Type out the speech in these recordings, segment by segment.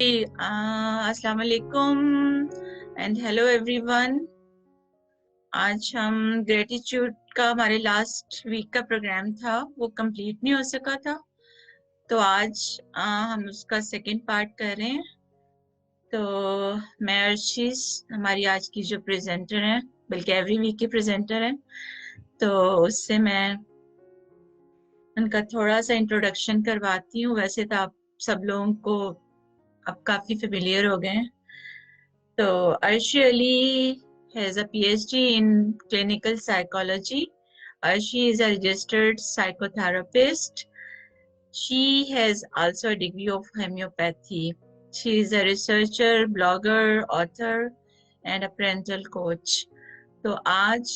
अस्सलाम वालेकुम and hello everyone. आज हम ग्रेटिट्यूड का हमारे लास्ट वीक का प्रोग्राम था, वो कंप्लीट नहीं हो सका था, तो आज हम उसका सेकंड पार्ट कर रहे हैं। तो मैं अर्शीस, हमारी आज की जो प्रेजेंटर हैं, बल्कि एवरी वीक की प्रेजेंटर हैं, तो उससे मैं उनका थोड़ा सा इंट्रोडक्शन करवाती हूँ। वैसे तो आप सब लोगों को अब काफी फेमिलियर हो गए हैं। So Arshi Ali has a PhD in clinical psychology. Arshi is a registered psychotherapist. She has also a degree of homeopathy. She is a researcher, blogger, author, and a parental coach. तो आज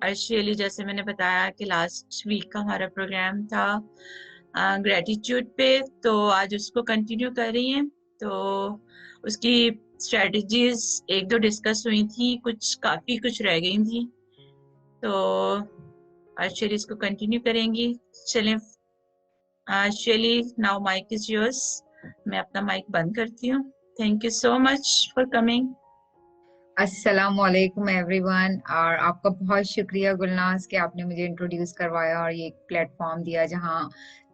अर्शी अली, जैसे मैंने बताया कि last week का हमारा programme था gratitude पे, तो आज उसको कंटिन्यू कर रही हैं। तो उसकी स्ट्रेटजीज एक दो डिस्कस हुई थी, काफी कुछ रह गई थी, तो अर्शी अली इसको कंटिन्यू करेंगी। चलें Arshi Ali, now mic is yours. मैं अपना माइक बंद करती हूँ। Thank you so much for coming. अस्सलाम वालेकुम एवरीवन। और आपका बहुत शुक्रिया गुलनाज कि आपने मुझे इंट्रोड्यूस करवाया और ये एक प्लेटफॉर्म दिया जहां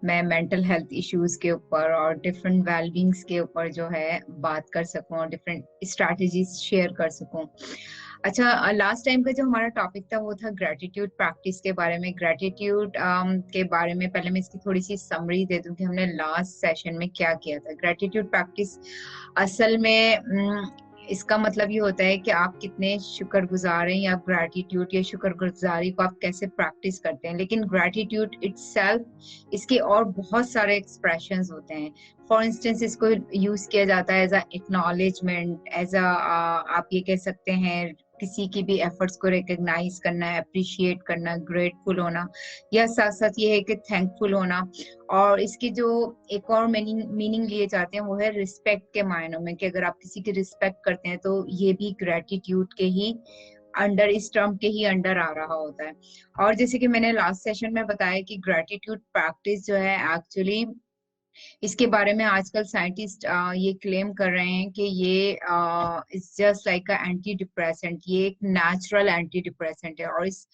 मैं मेंटल हेल्थ इश्यूज के ऊपर और डिफरेंट वेलबींग्स के ऊपर जो है बात कर सकूं और डिफरेंट स्ट्रैटेजीज शेयर कर सकूं। अच्छा, लास्ट टाइम का जो हमारा टॉपिक था वो था ग्रेटिट्यूड प्रैक्टिस के बारे में। ग्रेटिट्यूड के बारे में पहले मैं इसकी थोड़ी सी समरी दे दूं कि हमने लास्ट सेशन में क्या किया था। ग्रेटिट्यूड प्रैक्टिस असल में इसका मतलब ये होता है कि आप कितने शुक्रगुजार हैं, या ग्रैटिट्यूड या शुक्रगुजारी को आप कैसे प्रैक्टिस करते हैं। लेकिन ग्रैटिट्यूड इटसेल्फ, इसके और बहुत सारे एक्सप्रेशंस होते हैं। फॉर इंस्टेंस इसको यूज किया जाता है as a acknowledgement, as a आप ये कह सकते हैं किसी की भी एफर्ट्स को रिकग्नाइज करना, अप्रिशिएट करना, ग्रेटफुल होना, या साथ साथ ये है कि थैंकफुल होना। और इसकी जो एक और मीनिंग लिए जाते हैं वो है रिस्पेक्ट के मायनों में, कि अगर आप किसी की रिस्पेक्ट करते हैं तो ये भी ग्रेटिट्यूड के ही अंडर, इस टर्म के ही अंडर आ रहा होता है। और जैसे कि मैंने लास्ट सेशन में बताया कि ग्रेटिट्यूड प्रैक्टिस जो है एक्चुअली, इसके बारे में आजकल साइंटिस्ट ये क्लेम कर रहे हैं कि ये is just like a anti depressant, ये एक नेचुरल एंटी डिप्रेसेंट है। और इस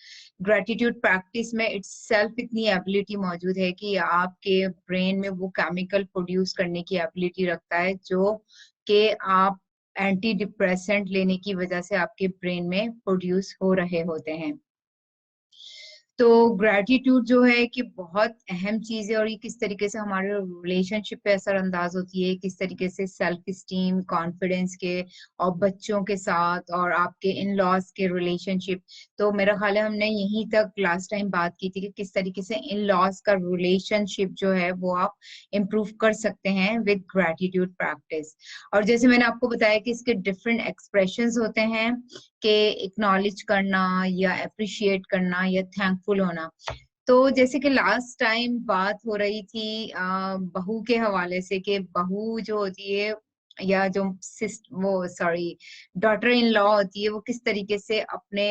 ग्रेटिट्यूड प्रैक्टिस में इटसेल्फ इतनी एबिलिटी मौजूद है कि आपके ब्रेन में वो केमिकल प्रोड्यूस करने की एबिलिटी रखता है जो कि आप एंटी डिप्रेसेंट लेने की वजह से आपके ब्रेन में प्रोड्यूस हो रहे होते हैं। तो ग्रेटिट्यूड जो है कि बहुत अहम चीज है, और ये किस तरीके से हमारे रिलेशनशिप पे असरअंदाज होती है, किस तरीके से सेल्फ स्टीम, कॉन्फिडेंस के, और बच्चों के साथ, और आपके इन लॉज के रिलेशनशिप। तो मेरा ख्याल है हमने यहीं तक लास्ट टाइम बात की थी कि किस तरीके से इन लॉज का रिलेशनशिप जो है वो आप इम्प्रूव कर सकते हैं विद ग्रेटिट्यूड प्रैक्टिस। और जैसे मैंने आपको बताया कि इसके डिफरेंट एक्सप्रेशंस होते हैं, के एक्नॉलेज करना या अप्रिशिएट करना या थैंकफुल होना। तो जैसे कि लास्ट टाइम बात हो रही थी बहू के हवाले से, कि बहू जो होती है या जो डॉटर इन लॉ होती है, वो किस तरीके से अपने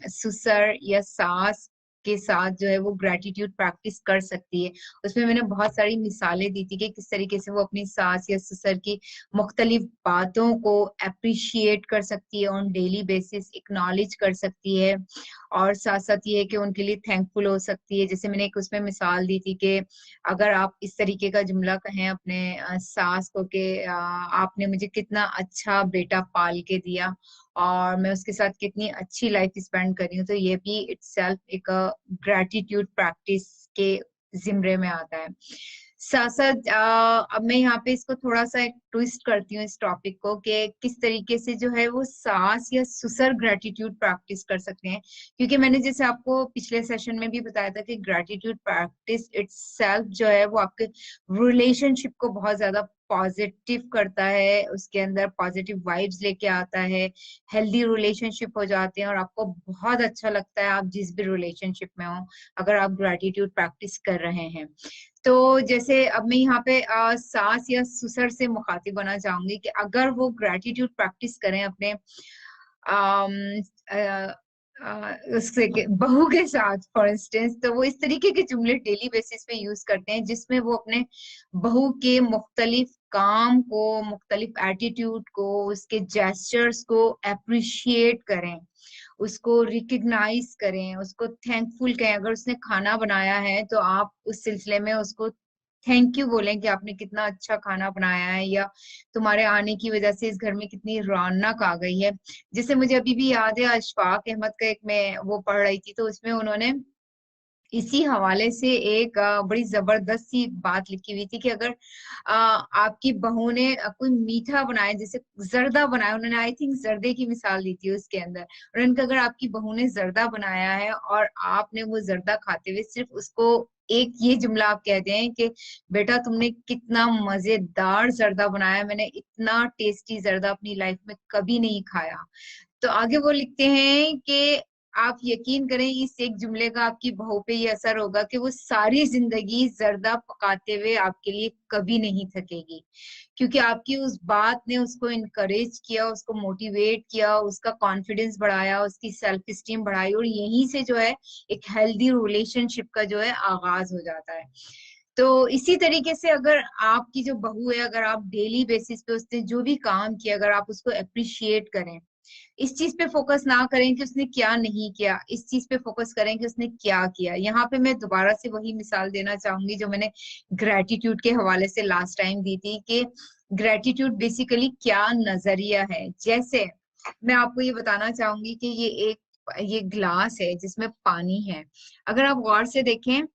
ससुर या सास के साथ जो है वो ग्रेटिट्यूड प्रैक्टिस कर सकती है। उसमें मैंने बहुत सारी मिसालें दी थी कि किस तरीके से वो अपनी सास या ससुर की मुख्तलिफ बातों को अप्रिशिएट कर सकती है, ऑन डेली बेसिस एक्नॉलेज कर सकती है, और साथ साथ ये है कि उनके लिए थैंकफुल हो सकती है। जैसे मैंने एक उसमें मिसाल दी थी कि अगर आप इस तरीके का जुमला कहें अपने सास को कि आपने मुझे कितना अच्छा बेटा पाल के दिया और मैं उसके साथ कितनी अच्छी लाइफ स्पेंड कर रही हूँ, तो ये भी इटसेल्फ एक ग्रेटिट्यूड प्रैक्टिस के जिम्रे में आता है। साथ साथ अब मैं यहाँ पे इसको थोड़ा सा एक ट्विस्ट करती हूँ इस टॉपिक को, कि किस तरीके से जो है वो सास या ससुर ग्रेटिट्यूड प्रैक्टिस कर सकते हैं। क्योंकि मैंने जैसे आपको पिछले सेशन में भी बताया था कि ग्रेटिट्यूड प्रैक्टिस इटसेल्फ जो है वो आपके रिलेशनशिप को बहुत ज्यादा पॉजिटिव करता है, उसके अंदर पॉजिटिव वाइब्स लेके आता है, हेल्दी रिलेशनशिप हो जाते हैं, और आपको बहुत अच्छा लगता है आप जिस भी रिलेशनशिप में हो अगर आप ग्रेटिट्यूड प्रैक्टिस कर रहे हैं। तो जैसे अब मैं यहाँ पे सास या ससुर से मुखातिब होना चाहूंगी कि अगर वो ग्रेटिट्यूड प्रैक्टिस करें अपने उससे बहू के साथ फॉर इंस्टेंस, तो वो इस तरीके के जुमले डेली बेसिस पे यूज करते हैं जिसमें वो अपने बहू के मुख्तलिफ काम को, मुख्तलिफ एटीट्यूड को, उसके जेस्चर्स को अप्रिशिएट करें, उसको रिकग्नाइज करें, उसको थैंकफुल कहें। अगर उसने खाना बनाया है तो आप उस सिलसिले में उसको थैंक यू बोलें कि आपने कितना अच्छा खाना बनाया है, या तुम्हारे आने की वजह से इस घर में कितनी रौनक आ गई है। जैसे मुझे अभी भी याद है, अशफाक अहमद का एक मैं वो पढ़ रही थी, तो उसमें उन्होंने इसी हवाले से एक बड़ी जबरदस्त सी बात लिखी हुई थी कि अगर आपकी बहू ने कोई मीठा बनाया, जैसे जर्दा बनाया, उन्होंने आई थिंक जर्दे की मिसाल दी थी उसके अंदर, उन्होंने कहा अगर आपकी बहू ने जर्दा बनाया है और आपने वो जर्दा खाते हुए सिर्फ उसको एक ये जुमला आप कहते हैं कि बेटा तुमने कितना मजेदार जर्दा बनाया, मैंने इतना टेस्टी जर्दा अपनी लाइफ में कभी नहीं खाया। तो आगे वो लिखते हैं कि आप यकीन करें इस एक जुमले का आपकी बहू पे ये असर होगा कि वो सारी जिंदगी जर्दा पकाते हुए आपके लिए कभी नहीं थकेगी, क्योंकि आपकी उस बात ने उसको इनकरेज किया, उसको मोटिवेट किया, उसका कॉन्फिडेंस बढ़ाया, उसकी सेल्फ स्टीम बढ़ाई, और यहीं से जो है एक हेल्दी रिलेशनशिप का जो है आगाज हो जाता है। तो इसी तरीके से अगर आपकी जो बहू है, अगर आप डेली बेसिस पे उसने जो भी काम किया, अगर आप उसको अप्रिशिएट करें, इस चीज पे फोकस ना करें कि उसने क्या नहीं किया, इस चीज पे फोकस करें कि उसने क्या किया। यहाँ पे मैं दोबारा से वही मिसाल देना चाहूंगी जो मैंने ग्रेटिट्यूड के हवाले से लास्ट टाइम दी थी, कि ग्रेटिट्यूड बेसिकली क्या नजरिया है। जैसे मैं आपको ये बताना चाहूंगी कि ये ग्लास है जिसमें पानी है। अगर आप गौर से देखें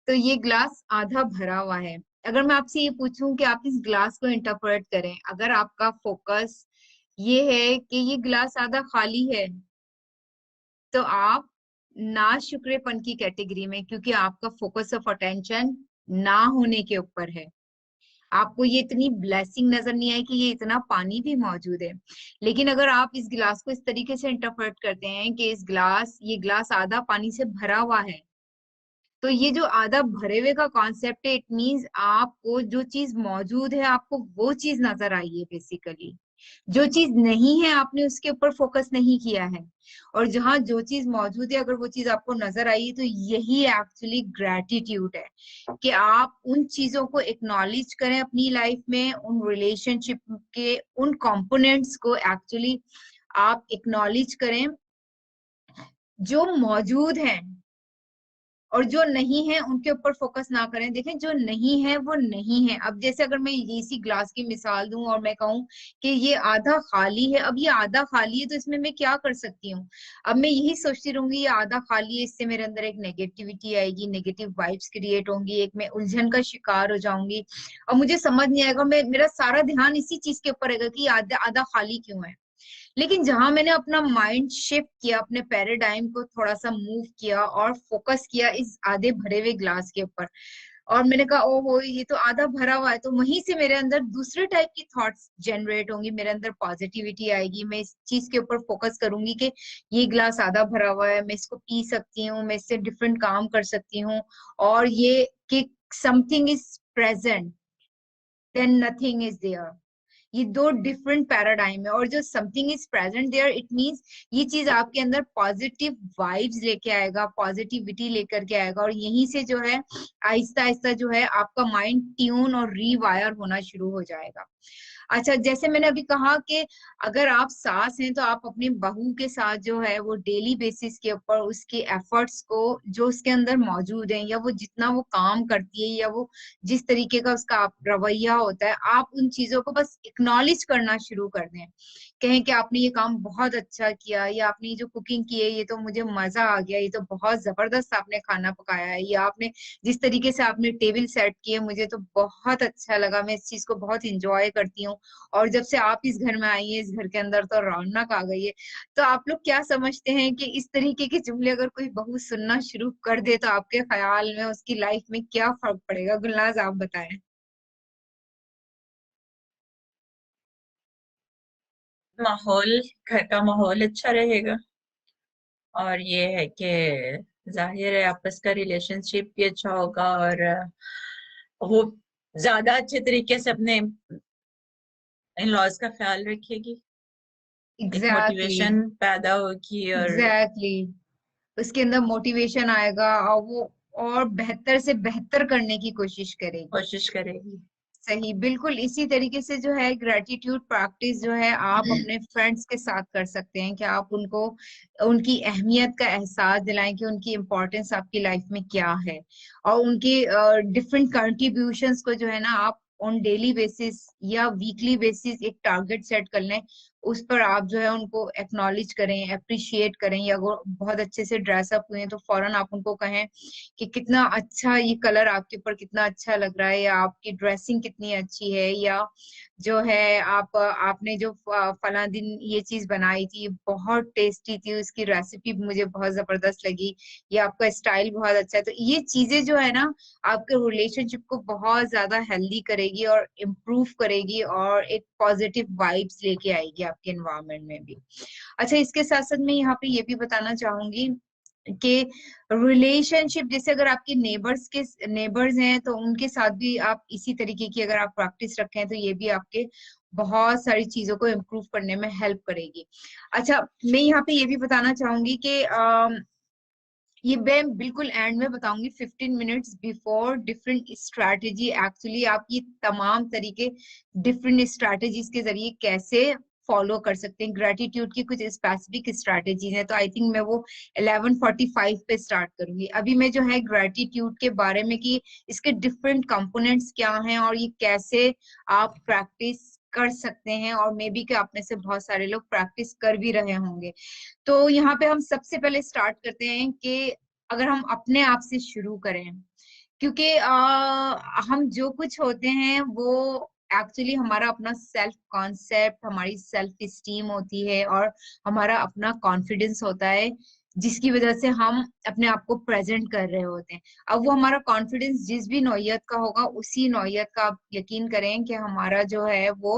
तो ये ग्लास आधा भरा हुआ है। अगर मैं आपसे ये पूछूं कि आप इस ग्लास को इंटरप्रेट करें, अगर आपका फोकस ये है कि ये ग्लास आधा खाली है, तो आप नाशुक्रेपन की कैटेगरी में, क्योंकि आपका फोकस ऑफ अटेंशन ना होने के ऊपर है। आपको ये इतनी ब्लेसिंग नजर नहीं आई कि ये इतना पानी भी मौजूद है। लेकिन अगर आप इस गिलास को इस तरीके से इंटरप्रेट करते हैं कि ये ग्लास आधा पानी से भरा हुआ है, तो ये जो आधा भरे हुए का कॉन्सेप्ट है, इट मीन्स आपको जो चीज मौजूद है आपको वो चीज नजर आई है बेसिकली। जो चीज नहीं है आपने उसके ऊपर फोकस नहीं किया है। और जहां जो चीज मौजूद है अगर वो चीज आपको नजर आई है, तो यही एक्चुअली ग्रेटिट्यूड है, कि आप उन चीजों को एक्नॉलेज करें अपनी लाइफ में, उन रिलेशनशिप के उन कंपोनेंट्स को एक्चुअली आप एक्नॉलेज करें जो मौजूद हैं, और जो नहीं है उनके ऊपर फोकस ना करें। देखें जो नहीं है वो नहीं है। अब जैसे अगर मैं इसी ग्लास की मिसाल दूं और मैं कहूं कि ये आधा खाली है, अब ये आधा खाली है तो इसमें मैं क्या कर सकती हूँ? अब मैं यही सोचती रहूंगी ये आधा खाली है, इससे मेरे अंदर एक नेगेटिविटी आएगी, नेगेटिव वाइब्स क्रिएट होंगी, एक मैं उलझन का शिकार हो जाऊंगी, और मुझे समझ नहीं आएगा, मैं मेरा सारा ध्यान इसी चीज के ऊपर रहेगा कि आधा आधा खाली क्यों है। लेकिन जहां मैंने अपना माइंड शिफ्ट किया, अपने पैराडाइम को थोड़ा सा मूव किया और फोकस किया इस आधे भरे हुए ग्लास के ऊपर, और मैंने कहा ओहो ये तो आधा भरा हुआ है, तो वहीं से मेरे अंदर दूसरे टाइप की थॉट्स जनरेट होंगी, मेरे अंदर पॉजिटिविटी आएगी, मैं इस चीज के ऊपर फोकस करूंगी कि ये ग्लास आधा भरा हुआ है, मैं इसको पी सकती हूँ, मैं इससे डिफरेंट काम कर सकती हूँ, और ये कि something is present then nothing is there. ये दो डिफरेंट पैराडाइम है, और जो something is present there it means ये चीज आपके अंदर पॉजिटिव वाइब्स लेके आएगा, पॉजिटिविटी लेकर के आएगा, और यहीं से जो है आहिस्ता आहिस्ता जो है आपका माइंड ट्यून और रीवायर होना शुरू हो जाएगा। अच्छा, जैसे मैंने अभी कहा कि अगर आप सास हैं तो आप अपनी बहू के साथ जो है वो डेली बेसिस के ऊपर उसके एफर्ट्स को जो उसके अंदर मौजूद है, या वो जितना वो काम करती है, या वो जिस तरीके का उसका रवैया होता है, आप उन चीजों को बस एक्नॉलेज करना शुरू कर दें। कहें कि आपने ये काम बहुत अच्छा किया, या आपने ये जो कुकिंग की है ये तो मुझे मजा आ गया, ये तो बहुत जबरदस्त आपने खाना पकाया है, या आपने जिस तरीके से आपने टेबल सेट की है मुझे तो बहुत अच्छा लगा, मैं इस चीज को बहुत इंजॉय करती हूँ, और जब से आप इस घर में आई है इस घर के अंदर तो रौनक आ गई है। तो आप लोग क्या समझते हैं कि इस तरीके के जुमले अगर कोई बहू सुनना शुरू कर दे तो आपके ख्याल में उसकी लाइफ में क्या फर्क पड़ेगा? गुलनाज आप बताएं। माहौल, घर का माहौल अच्छा रहेगा, और ये है कि जाहिर है आपस का रिलेशनशिप भी अच्छा होगा, और वो ज्यादा अच्छे तरीके से अपने इन लॉज का ख्याल रखेगी। एक एग्जैक्टली, मोटिवेशन पैदा होगी और एग्जैक्टली, उसके अंदर मोटिवेशन आएगा और वो और बेहतर से बेहतर करने की कोशिश करेगी। कोशिश करेगी। सही, बिल्कुल इसी तरीके से जो है ग्रेटिट्यूड प्रैक्टिस जो है आप अपने फ्रेंड्स के साथ कर सकते हैं कि आप उनको उनकी अहमियत का एहसास दिलाएं कि उनकी इम्पोर्टेंस आपकी लाइफ में क्या है, और उनके डिफरेंट कंट्रीब्यूशंस को जो है ना आप ऑन डेली बेसिस या वीकली बेसिस एक टारगेट सेट कर लें, उस पर आप जो है उनको एक्नॉलेज करें, अप्रिशिएट करें, या वो बहुत अच्छे से ड्रेसअप हुए हैं तो फौरन आप उनको कहें कि कितना अच्छा ये कलर आपके ऊपर कितना अच्छा लग रहा है, या आपकी ड्रेसिंग कितनी अच्छी है, या जो है आपने जो फला दिन ये चीज बनाई थी बहुत टेस्टी थी, उसकी रेसिपी मुझे बहुत जबरदस्त लगी, या आपका स्टाइल बहुत अच्छा है। तो ये चीजें जो है ना आपके रिलेशनशिप को बहुत ज्यादा हेल्दी करेगी और इम्प्रूव करेगी और एक पॉजिटिव वाइब्स लेके आएगी आपके एनवायरनमेंट में भी। अच्छा, इसके साथ साथ मैं यहाँ पे ये भी बताना चाहूंगी कि रिलेशनशिप जैसे अगर आपके नेबर्स हैं तो उनके साथ भी आप इसी तरीके की अगर आप प्रैक्टिस रखें तो ये भी आपके बहुत सारी चीजों को इम्प्रूव करने में हेल्प करेगी। अच्छा, मैं यहाँ पे ये भी बताना चाहूंगी कि ये मैं बिल्कुल एंड में बताऊंगी 15 minutes before different strategy, actually आप ये तमाम तरीके डिफरेंट स्ट्रैटेजीज के जरिए कैसे फॉलो कर सकते हैं। ग्रेटिट्यूड की कुछ स्पेसिफिक स्ट्रैटेजीज हैं, तो आई थिंक मैं वो 11:45 पे स्टार्ट करूंगी। अभी मैं जो है ग्रेटिट्यूड के बारे में कि इसके डिफरेंट कंपोनेंट्स क्या हैं और ये कैसे आप प्रैक्टिस कर सकते हैं, और मे बी कि आप में से बहुत सारे लोग प्रैक्टिस कर भी रहे होंगे। तो यहाँ पे हम सबसे पहले स्टार्ट करते हैं कि अगर हम अपने आप से शुरू करें, क्योंकि हम जो कुछ होते हैं वो एक्चुअली हमारा अपना सेल्फ कॉन्सेप्ट, हमारी सेल्फ स्टीम होती है और हमारा अपना कॉन्फिडेंस होता है, जिसकी वजह से हम अपने आप को प्रेजेंट कर रहे होते हैं। अब वो हमारा कॉन्फिडेंस जिस भी नौयत का होगा उसी नौयत का आप यकीन करें कि हमारा जो है वो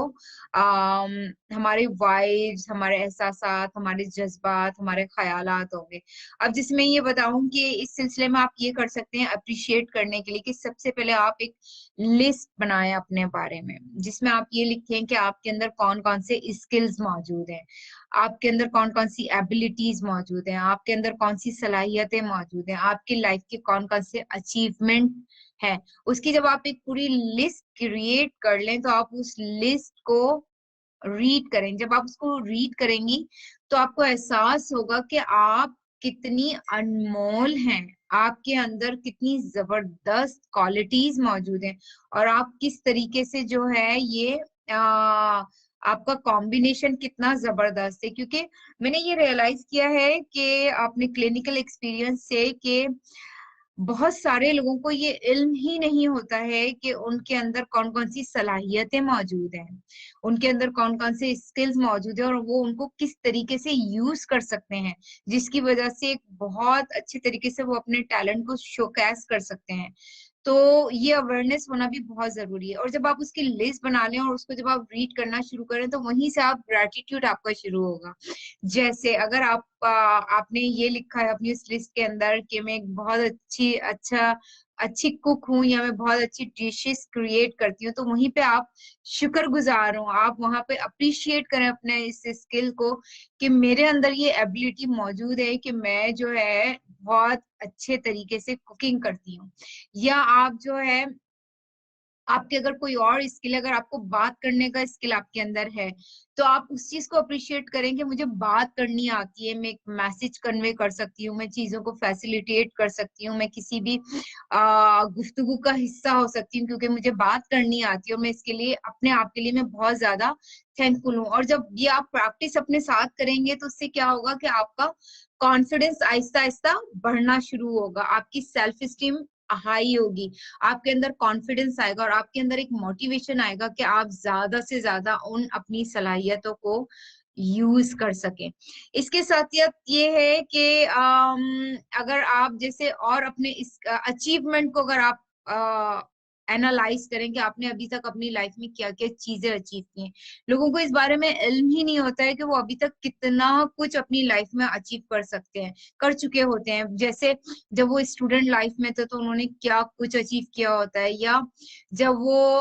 हमारे वाइब्स, हमारे एहसासात, हमारे जज्बात, हमारे ख्यालात होंगे। अब जिसमें ये बताऊं कि इस सिलसिले में आप ये कर सकते हैं अप्रिशिएट करने के लिए कि सबसे पहले आप एक लिस्ट बनाएं अपने बारे में, जिसमें आप ये लिखें कि आपके अंदर कौन कौन से स्किल्स मौजूद हैं, आपके अंदर कौन कौन सी एबिलिटीज मौजूद हैं, आपके अंदर कौन सी सलाहियतें मौजूद हैं, आपकी लाइफ के कौन कौन से अचीवमेंट है। उसकी जब आप एक पूरी लिस्ट क्रिएट कर लें तो आप उस लिस्ट को रीड करें। जब आप उसको रीड करेंगी तो आपको एहसास होगा कि आप कितनी अनमोल हैं, आपके अंदर कितनी जबरदस्त क्वालिटीज मौजूद हैं, और आप किस तरीके से जो है ये आपका कॉम्बिनेशन कितना जबरदस्त है। क्योंकि मैंने ये रियलाइज किया है कि अपने क्लिनिकल एक्सपीरियंस से कि बहुत सारे लोगों को ये इल्म ही नहीं होता है कि उनके अंदर कौन कौन सी सलाहियतें मौजूद हैं, उनके अंदर कौन कौन से स्किल्स मौजूद है और वो उनको किस तरीके से यूज कर सकते हैं, जिसकी वजह से एक बहुत अच्छे तरीके से वो अपने टैलेंट को शोकेस कर सकते हैं। तो ये अवेयरनेस होना भी बहुत जरूरी है। और जब आप उसकी लिस्ट बना लें और उसको जब आप रीड करना शुरू करें तो वहीं से आप ग्रेटिट्यूड आपका शुरू होगा। जैसे अगर आपने ये लिखा है अपनी उस लिस्ट के अंदर कि मैं एक बहुत अच्छी कुक हूँ, या मैं बहुत अच्छी डिशेस क्रिएट करती हूँ, तो वहीं पे आप शुक्रगुजार हो, आप वहां पे अप्रिशिएट करें अपने इस स्किल को कि मेरे अंदर ये एबिलिटी मौजूद है कि मैं जो है बहुत अच्छे तरीके से कुकिंग करती हूँ। या आप जो है आपके अगर कोई और स्किल, अगर आपको बात करने का स्किल आपके अंदर है तो आप उस चीज को अप्रिशिएट करें कि मुझे बात करनी आती है, मैं एक मैसेज कन्वे कर सकती हूँ, मैं चीजों को फैसिलिटेट कर सकती हूँ, मैं किसी भी गुफ्तगू का हिस्सा हो सकती हूँ क्योंकि मुझे बात करनी आती है, और मैं इसके लिए अपने आप के लिए मैं बहुत ज्यादा थैंकफुल हूँ। और जब ये आप प्रैक्टिस अपने साथ करेंगे तो उससे क्या होगा कि आपका कॉन्फिडेंस आहिस्ता आहिस्ता बढ़ना शुरू होगा, आपकी सेल्फ स्टीम हाई होगी, आपके अंदर कॉन्फिडेंस आएगा और आपके अंदर एक मोटिवेशन आएगा कि आप ज्यादा से ज्यादा उन अपनी सलाहियतों को यूज कर सकें। इसके साथ ये है कि अगर आप जैसे और अपने इस अचीवमेंट को अगर आप एनालाइज करें कि आपने अभी तक अपनी लाइफ में क्या क्या चीजें अचीव की हैं। लोगों को इस बारे में इल्म ही नहीं होता है कि वो अभी तक कितना कुछ अपनी लाइफ में अचीव कर सकते हैं, कर चुके होते हैं। जैसे जब वो स्टूडेंट लाइफ में थे तो उन्होंने क्या कुछ अचीव किया होता है, या जब वो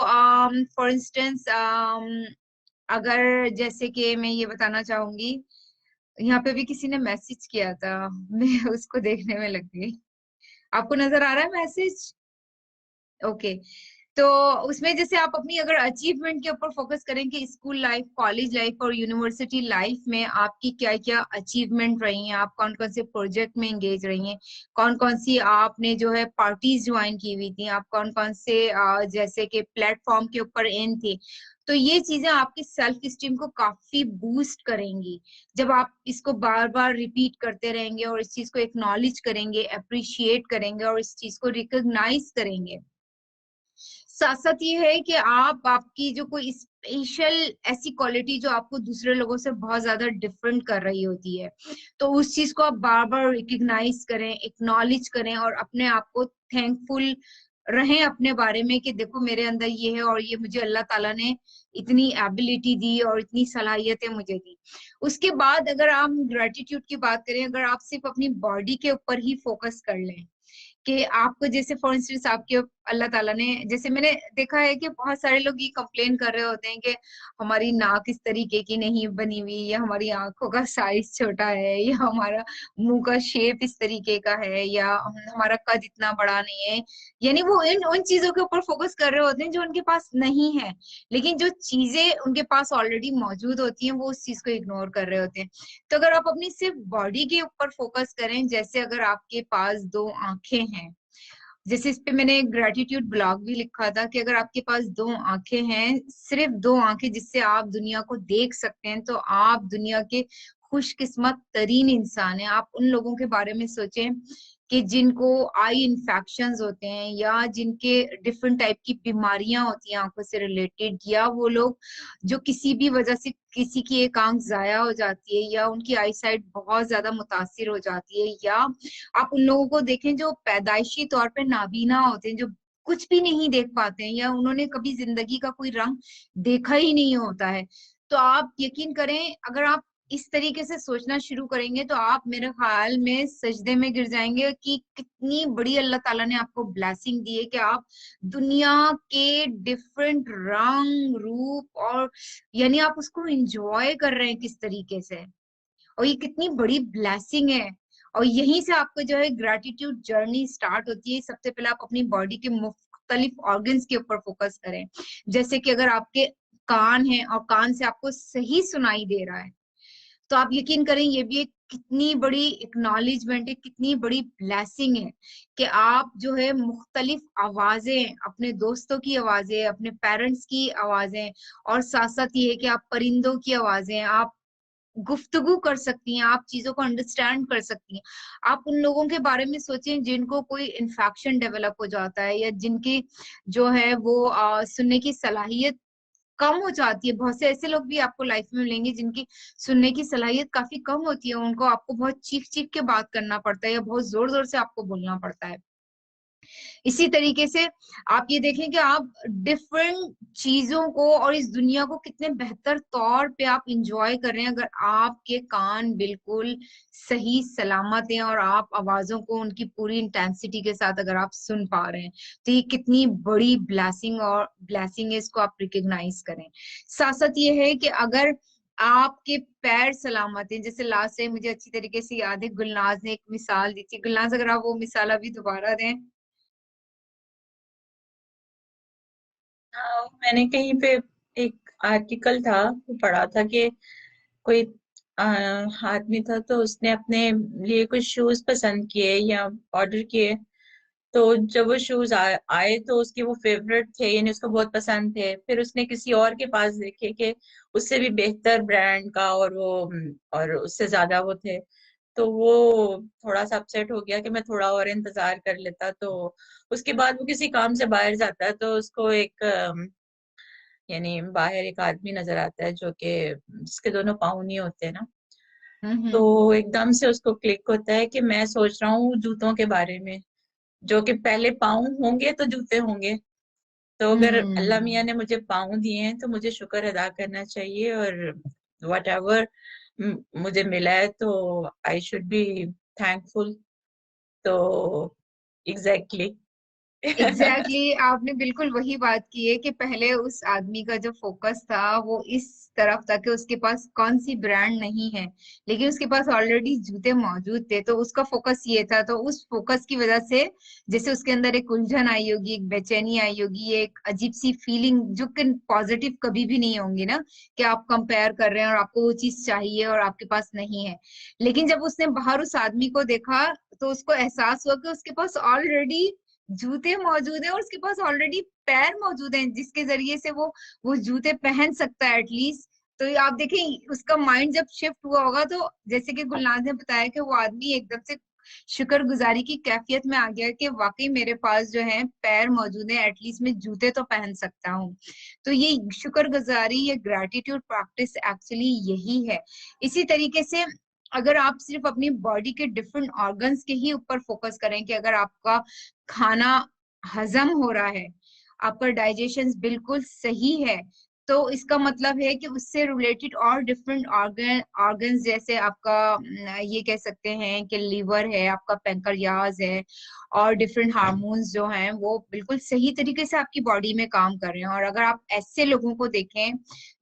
फॉर इंस्टेंस अगर जैसे कि मैं ये बताना चाहूंगी, यहाँ पे भी किसी ने मैसेज किया था, मैं उसको देखने में लग गई। आपको नजर आ रहा है मैसेज? ओके। तो उसमें जैसे आप अपनी अगर अचीवमेंट के ऊपर फोकस करें कि स्कूल लाइफ, कॉलेज लाइफ और यूनिवर्सिटी लाइफ में आपकी क्या क्या अचीवमेंट रही हैं, आप कौन कौन से प्रोजेक्ट में एंगेज रही हैं, कौन कौन सी आपने जो है पार्टीज ज्वाइन की हुई थी, आप कौन कौन से जैसे कि प्लेटफॉर्म के ऊपर इन थे, तो ये चीजें आपकी सेल्फ स्टीम को काफी बूस्ट करेंगी। जब आप इसको बार बार रिपीट करते रहेंगे और इस चीज को एक्नॉलेज करेंगे, अप्रिशिएट करेंगे और इस चीज को रिकॉग्नाइज करेंगे, साथ साथ ये है कि आप आपकी जो कोई स्पेशल ऐसी क्वालिटी जो आपको दूसरे लोगों से बहुत ज्यादा डिफरेंट कर रही होती है, तो उस चीज को आप बार बार रिकग्नाइज करें, एक्नॉलेज करें और अपने आप को थैंकफुल रहें अपने बारे में कि देखो मेरे अंदर ये है और ये मुझे अल्लाह ताला ने इतनी एबिलिटी दी और इतनी सलाहियतें मुझे दी। उसके बाद अगर आप ग्रेटिट्यूड की बात करें, अगर आप सिर्फ अपनी बॉडी के ऊपर ही फोकस कर लें कि आपको जैसे फॉर इंस्टेंस आपके अल्लाह ताला ने, जैसे मैंने देखा है कि बहुत सारे लोग ये कंप्लेन कर रहे होते हैं कि हमारी नाक इस तरीके की नहीं बनी हुई, या हमारी आंखों का साइज छोटा है, या हमारा मुंह का शेप इस तरीके का है, या हमारा कद इतना बड़ा नहीं है। यानी वो इन उन चीजों के ऊपर फोकस कर रहे होते हैं जो उनके पास नहीं है, लेकिन जो चीजें उनके पास ऑलरेडी मौजूद होती हैं वो उस चीज को इग्नोर कर रहे होते हैं। तो अगर आप अपनी सिर्फ बॉडी के ऊपर फोकस करें, जैसे अगर आपके पास दो आंखें हैं, जैसे इस पे मैंने एक ग्रेटिट्यूड ब्लॉग भी लिखा था कि अगर आपके पास दो आंखें हैं, सिर्फ दो आंखें जिससे आप दुनिया को देख सकते हैं, तो आप दुनिया के खुशकिस्मत तरीन इंसान हैं। आप उन लोगों के बारे में सोचें कि जिनको आई इन्फेक्शंस होते हैं, या जिनके डिफरेंट टाइप की बीमारियां होती हैं आंखों से रिलेटेड, या वो लोग जो किसी भी वजह से किसी की एक आंख जाया हो जाती है, या उनकी आई साइट बहुत ज्यादा मुतासिर हो जाती है, या आप उन लोगों को देखें जो पैदाइशी तौर पे नाबीना होते हैं, जो कुछ भी नहीं देख पाते हैं, या उन्होंने कभी जिंदगी का कोई रंग देखा ही नहीं होता है, तो आप यकीन करें अगर आप इस तरीके से सोचना शुरू करेंगे तो आप मेरे ख्याल में सजदे में गिर जाएंगे कि कितनी बड़ी अल्लाह ताला ने आपको ब्लेसिंग दी है कि आप दुनिया के डिफरेंट रंग रूप और यानी आप उसको एंजॉय कर रहे हैं किस तरीके से, और ये कितनी बड़ी ब्लेसिंग है। और यहीं से आपको जो है ग्रेटिट्यूड जर्नी स्टार्ट होती है। सबसे पहले आप अपनी बॉडी के मुख्तलिफ ऑर्गन्स के ऊपर फोकस करें, जैसे कि अगर आपके कान है और कान से आपको सही सुनाई दे रहा है, तो आप यकीन करें ये भी एक कितनी बड़ी एक्नॉलेजमेंट है, कितनी बड़ी ब्लेसिंग है कि आप जो है मुख्तलिफ आवाजें, अपने दोस्तों की आवाजें, अपने पेरेंट्स की आवाजें, और साथ साथ ये है कि आप परिंदों की आवाजें, आप गुफ्तगू कर सकती हैं, आप चीजों को अंडरस्टैंड कर सकती हैं। आप उन लोगों के बारे में सोचें जिनको कोई इन्फेक्शन डेवलप हो जाता है, या जिनकी जो है वो सुनने की सलाहियत कम हो जाती है। बहुत से ऐसे लोग भी आपको लाइफ में मिलेंगे जिनकी सुनने की सलाहियत काफी कम होती है, उनको आपको बहुत चीख चीख के बात करना पड़ता है, या बहुत जोर जोर से आपको बोलना पड़ता है। इसी तरीके से आप ये देखें कि आप डिफरेंट चीजों को और इस दुनिया को कितने बेहतर तौर पे आप इंजॉय कर रहे हैं अगर आपके कान बिल्कुल सही सलामत हैं और आप आवाजों को उनकी पूरी इंटेंसिटी के साथ अगर आप सुन पा रहे हैं, तो ये कितनी बड़ी ब्लेसिंग है, इसको आप रिकग्नाइज करें। साथ साथ ये है कि अगर आपके पैर सलामत हैं, जैसे लास्ट टाइम मुझे अच्छी तरीके से याद है गुलनाज ने एक मिसाल दी थी, गुलनाज अगर आप वो मिसाल अभी दोबारा दें। हाँ, मैंने कहीं पे एक आर्टिकल था वो पढ़ा था कि कोई आ, आदमी था, तो उसने अपने लिए कुछ शूज पसंद किए या ऑर्डर किए। तो जब वो शूज आए तो उसके वो फेवरेट थे, यानी उसको बहुत पसंद थे। फिर उसने किसी और के पास देखे कि उससे भी बेहतर ब्रांड का और वो और उससे ज्यादा वो थे। तो वो थोड़ा सा अपसेट हो गया कि मैं थोड़ा और इंतजार कर लेता। तो उसके बाद वो किसी काम से बाहर जाता है तो उसको एक यानी बाहर एक आदमी नजर आता है जो कि जिसके दोनों पाँव नहीं होते ना। तो हम्म। एकदम से उसको क्लिक होता है कि मैं सोच रहा हूँ जूतों के बारे में, जो कि पहले पाँव होंगे तो जूते होंगे। तो अगर अल्लाह मियाँ हम्म। ने मुझे पाँव दिए हैं तो मुझे शुक्र अदा करना चाहिए, और वट एवर मुझे मिला है तो आई शुड बी थैंकफुल। तो एग्जैक्टली एग्जैक्टली आपने बिल्कुल वही बात की है कि पहले उस आदमी का जो फोकस था वो इस तरफ था कि उसके पास कौन सी ब्रांड नहीं है, लेकिन उसके पास ऑलरेडी जूते मौजूद थे, तो उसका फोकस ये था। तो उस फोकस की वजह से जैसे उसके अंदर एक उलझन आई होगी, एक बेचैनी आई होगी, एक अजीब सी फीलिंग जो कि पॉजिटिव कभी भी नहीं होंगी ना, कि आप कंपेयर कर रहे हैं और आपको वो चीज चाहिए और आपके पास नहीं है। लेकिन जब उसने बाहर उस आदमी को देखा तो उसको एहसास हुआ कि उसके पास ऑलरेडी जूते मौजूद है और उसके पास ऑलरेडी पैर मौजूद हैं जिसके जरिए से वो जूते पहन सकता है एटलीस्ट। तो आप देखें उसका माइंड जब शिफ्ट हुआ होगा, तो जैसे कि गुलनाज ने बताया कि वो आदमी एकदम से शुक्रगुजारी की कैफियत में आ गया कि वाकई मेरे पास जो है पैर मौजूद है, एटलीस्ट मैं जूते तो पहन सकता हूँ। तो ये शुक्रगुजारी, ये ग्रेटिट्यूड प्रैक्टिस एक्चुअली यही है। इसी तरीके से अगर आप सिर्फ अपनी बॉडी के डिफरेंट ऑर्गन्स के ही ऊपर फोकस करें कि अगर आपका खाना हजम हो रहा है, आपका डाइजेशन बिल्कुल सही है, तो इसका मतलब है कि उससे रिलेटेड और डिफरेंट ऑर्गन्स जैसे आपका ये कह सकते हैं कि लीवर है, आपका पेंक्रियाज है, और डिफरेंट हार्मोन्स जो हैं वो बिल्कुल सही तरीके से आपकी बॉडी में काम कर रहे हैं। और अगर आप ऐसे लोगों को देखें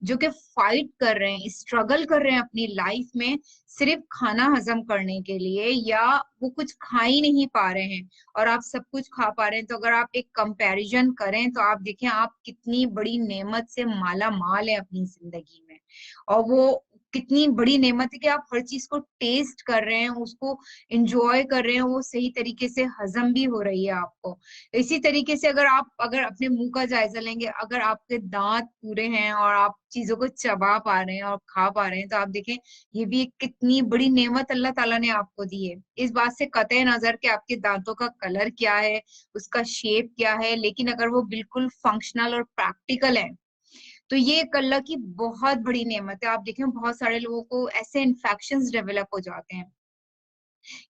जो कि फाइट कर रहे हैं, स्ट्रगल कर रहे हैं अपनी लाइफ में सिर्फ खाना हजम करने के लिए, या वो कुछ खा ही नहीं पा रहे हैं और आप सब कुछ खा पा रहे हैं, तो अगर आप एक कंपैरिजन करें तो आप देखें आप कितनी बड़ी नेमत से माला माल है अपनी जिंदगी में। और वो कितनी बड़ी नेमत है कि आप हर चीज को टेस्ट कर रहे हैं, उसको इंजॉय कर रहे हैं, वो सही तरीके से हजम भी हो रही है आपको। इसी तरीके से अगर अपने मुंह का जायजा लेंगे, अगर आपके दांत पूरे हैं और आप चीजों को चबा पा रहे हैं और खा पा रहे हैं, तो आप देखें ये भी एक कितनी बड़ी नेमत अल्लाह ताला ने आपको दी है। इस बात से कतई नजर कि आपके दांतों का कलर क्या है, उसका शेप क्या है, लेकिन अगर वो बिल्कुल फंक्शनल और प्रैक्टिकल है तो ये एक अल्लाह की बहुत बड़ी नेमत है। आप देखें बहुत सारे लोगों को ऐसे इन्फेक्शंस डेवलप हो जाते हैं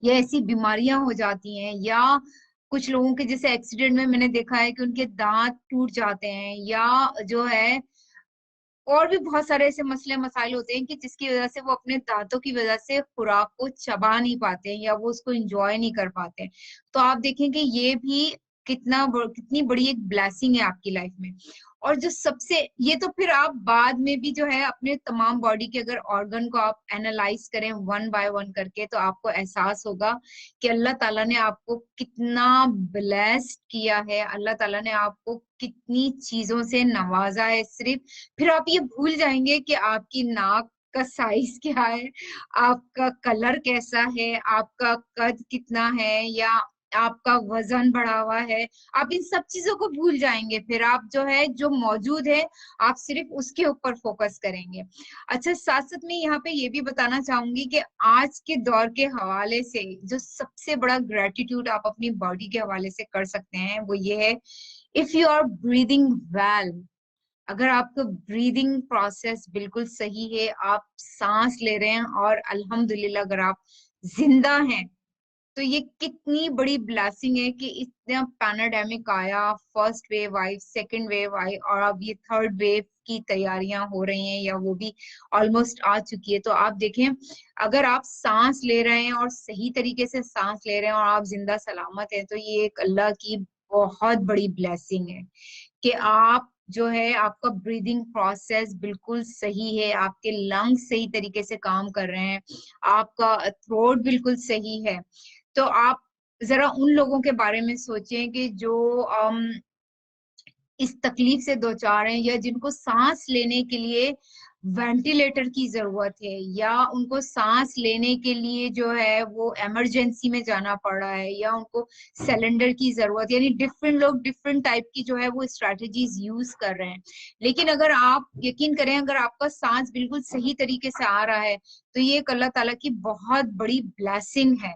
या ऐसी बीमारियां हो जाती हैं, या कुछ लोगों के जैसे एक्सीडेंट में मैंने देखा है कि उनके दांत टूट जाते हैं, या जो है और भी बहुत सारे ऐसे मसले मसाइल होते हैं कि जिसकी वजह से वो अपने दांतों की वजह से खुराक को चबा नहीं पाते हैं या वो उसको एंजॉय नहीं कर पाते हैं। तो आप देखें कि ये भी कितनी बड़ी एक ब्लेसिंग है आपकी लाइफ में। और जो सबसे ये तो फिर आप बाद में भी जो है अपने तमाम बॉडी के अगर ऑर्गन को आप एनालाइज करें वन बाय वन करके, तो आपको एहसास होगा कि अल्लाह ताला ने आपको कितना ब्लेस्ड किया है, अल्लाह ताला ने आपको कितनी चीजों से नवाजा है। सिर्फ फिर आप ये भूल जाएंगे कि आपकी नाक का साइज क्या है, आपका कलर कैसा है, आपका कद कितना है, या आपका वजन बढ़ा हुआ है। आप इन सब चीजों को भूल जाएंगे, फिर आप जो है जो मौजूद है आप सिर्फ उसके ऊपर फोकस करेंगे। अच्छा, साथ साथ में यहाँ पे ये भी बताना चाहूंगी कि आज के दौर के हवाले से जो सबसे बड़ा ग्रेटिट्यूड आप अपनी बॉडी के हवाले से कर सकते हैं वो ये है, if you are breathing well. अगर आपका ब्रीदिंग प्रोसेस बिल्कुल सही है, आप सांस ले रहे हैं और अल्हम्दुलिल्लाह अगर आप जिंदा हैं, तो ये कितनी बड़ी ब्लेसिंग है कि इतना पैनाडेमिक आया, फर्स्ट वेव आई, सेकंड वेव आई, और अब ये थर्ड वेव की तैयारियां हो रही हैं या वो भी ऑलमोस्ट आ चुकी है। तो आप देखें अगर आप सांस ले रहे हैं और सही तरीके से सांस ले रहे हैं और आप जिंदा सलामत हैं, तो ये एक अल्लाह की बहुत बड़ी ब्लेसिंग है कि आप जो है आपका ब्रीदिंग प्रोसेस बिल्कुल सही है, आपके लंग्स सही तरीके से काम कर रहे हैं, आपका थ्रोट बिल्कुल सही है। तो आप जरा उन लोगों के बारे में सोचें कि जो इस तकलीफ से दो चार हैं, या जिनको सांस लेने के लिए वेंटिलेटर की जरूरत है, या उनको सांस लेने के लिए जो है वो इमरजेंसी में जाना पड़ रहा है, या उनको सिलेंडर की जरूरत, यानी डिफरेंट लोग डिफरेंट टाइप की जो है वो स्ट्रैटेजीज यूज कर रहे हैं। लेकिन अगर आप यकीन करें, अगर आपका सांस बिल्कुल सही तरीके से आ रहा है, तो ये एक अल्लाह ताला की बहुत बड़ी ब्लेसिंग है।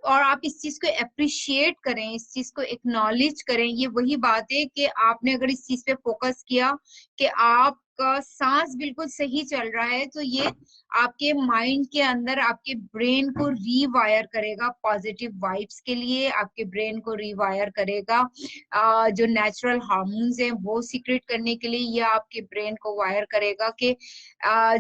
और आप इस चीज को अप्रिशिएट करें, इस चीज को एक्नॉलेज करें। ये वही बात है कि आपने अगर इस चीज पे फोकस किया कि आपका सांस बिल्कुल सही चल रहा है, तो ये आपके माइंड के अंदर आपके ब्रेन को रीवायर करेगा पॉजिटिव वाइब्स के लिए, आपके ब्रेन को रीवायर करेगा जो नेचुरल हार्मोन्स हैं वो सीक्रेट करने के लिए, या आपके ब्रेन को वायर करेगा कि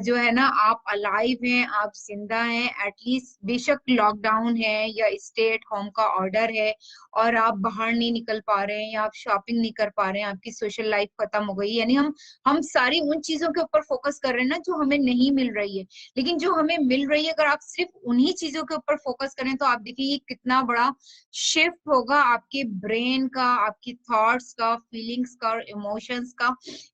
जो है ना आप अलाइव हैं, आप जिंदा हैं एटलीस्ट, बेशक लॉकडाउन है या स्टे एट होम का ऑर्डर है और आप बाहर नहीं निकल पा रहे हैं या आप शॉपिंग नहीं कर पा रहे हैं, आपकी सोशल लाइफ खत्म हो गई, यानी हम सारी उन चीजों के ऊपर फोकस कर रहे हैं ना जो हमें नहीं मिल रही है। लेकिन जो हमें मिल रही है, अगर आप सिर्फ उन्हीं चीजों के ऊपर फोकस करें तो आप देखिए ये कितना बड़ा शिफ्ट होगा आपके ब्रेन का, आपकी थॉट्स का, फीलिंग्स का और इमोशंस का,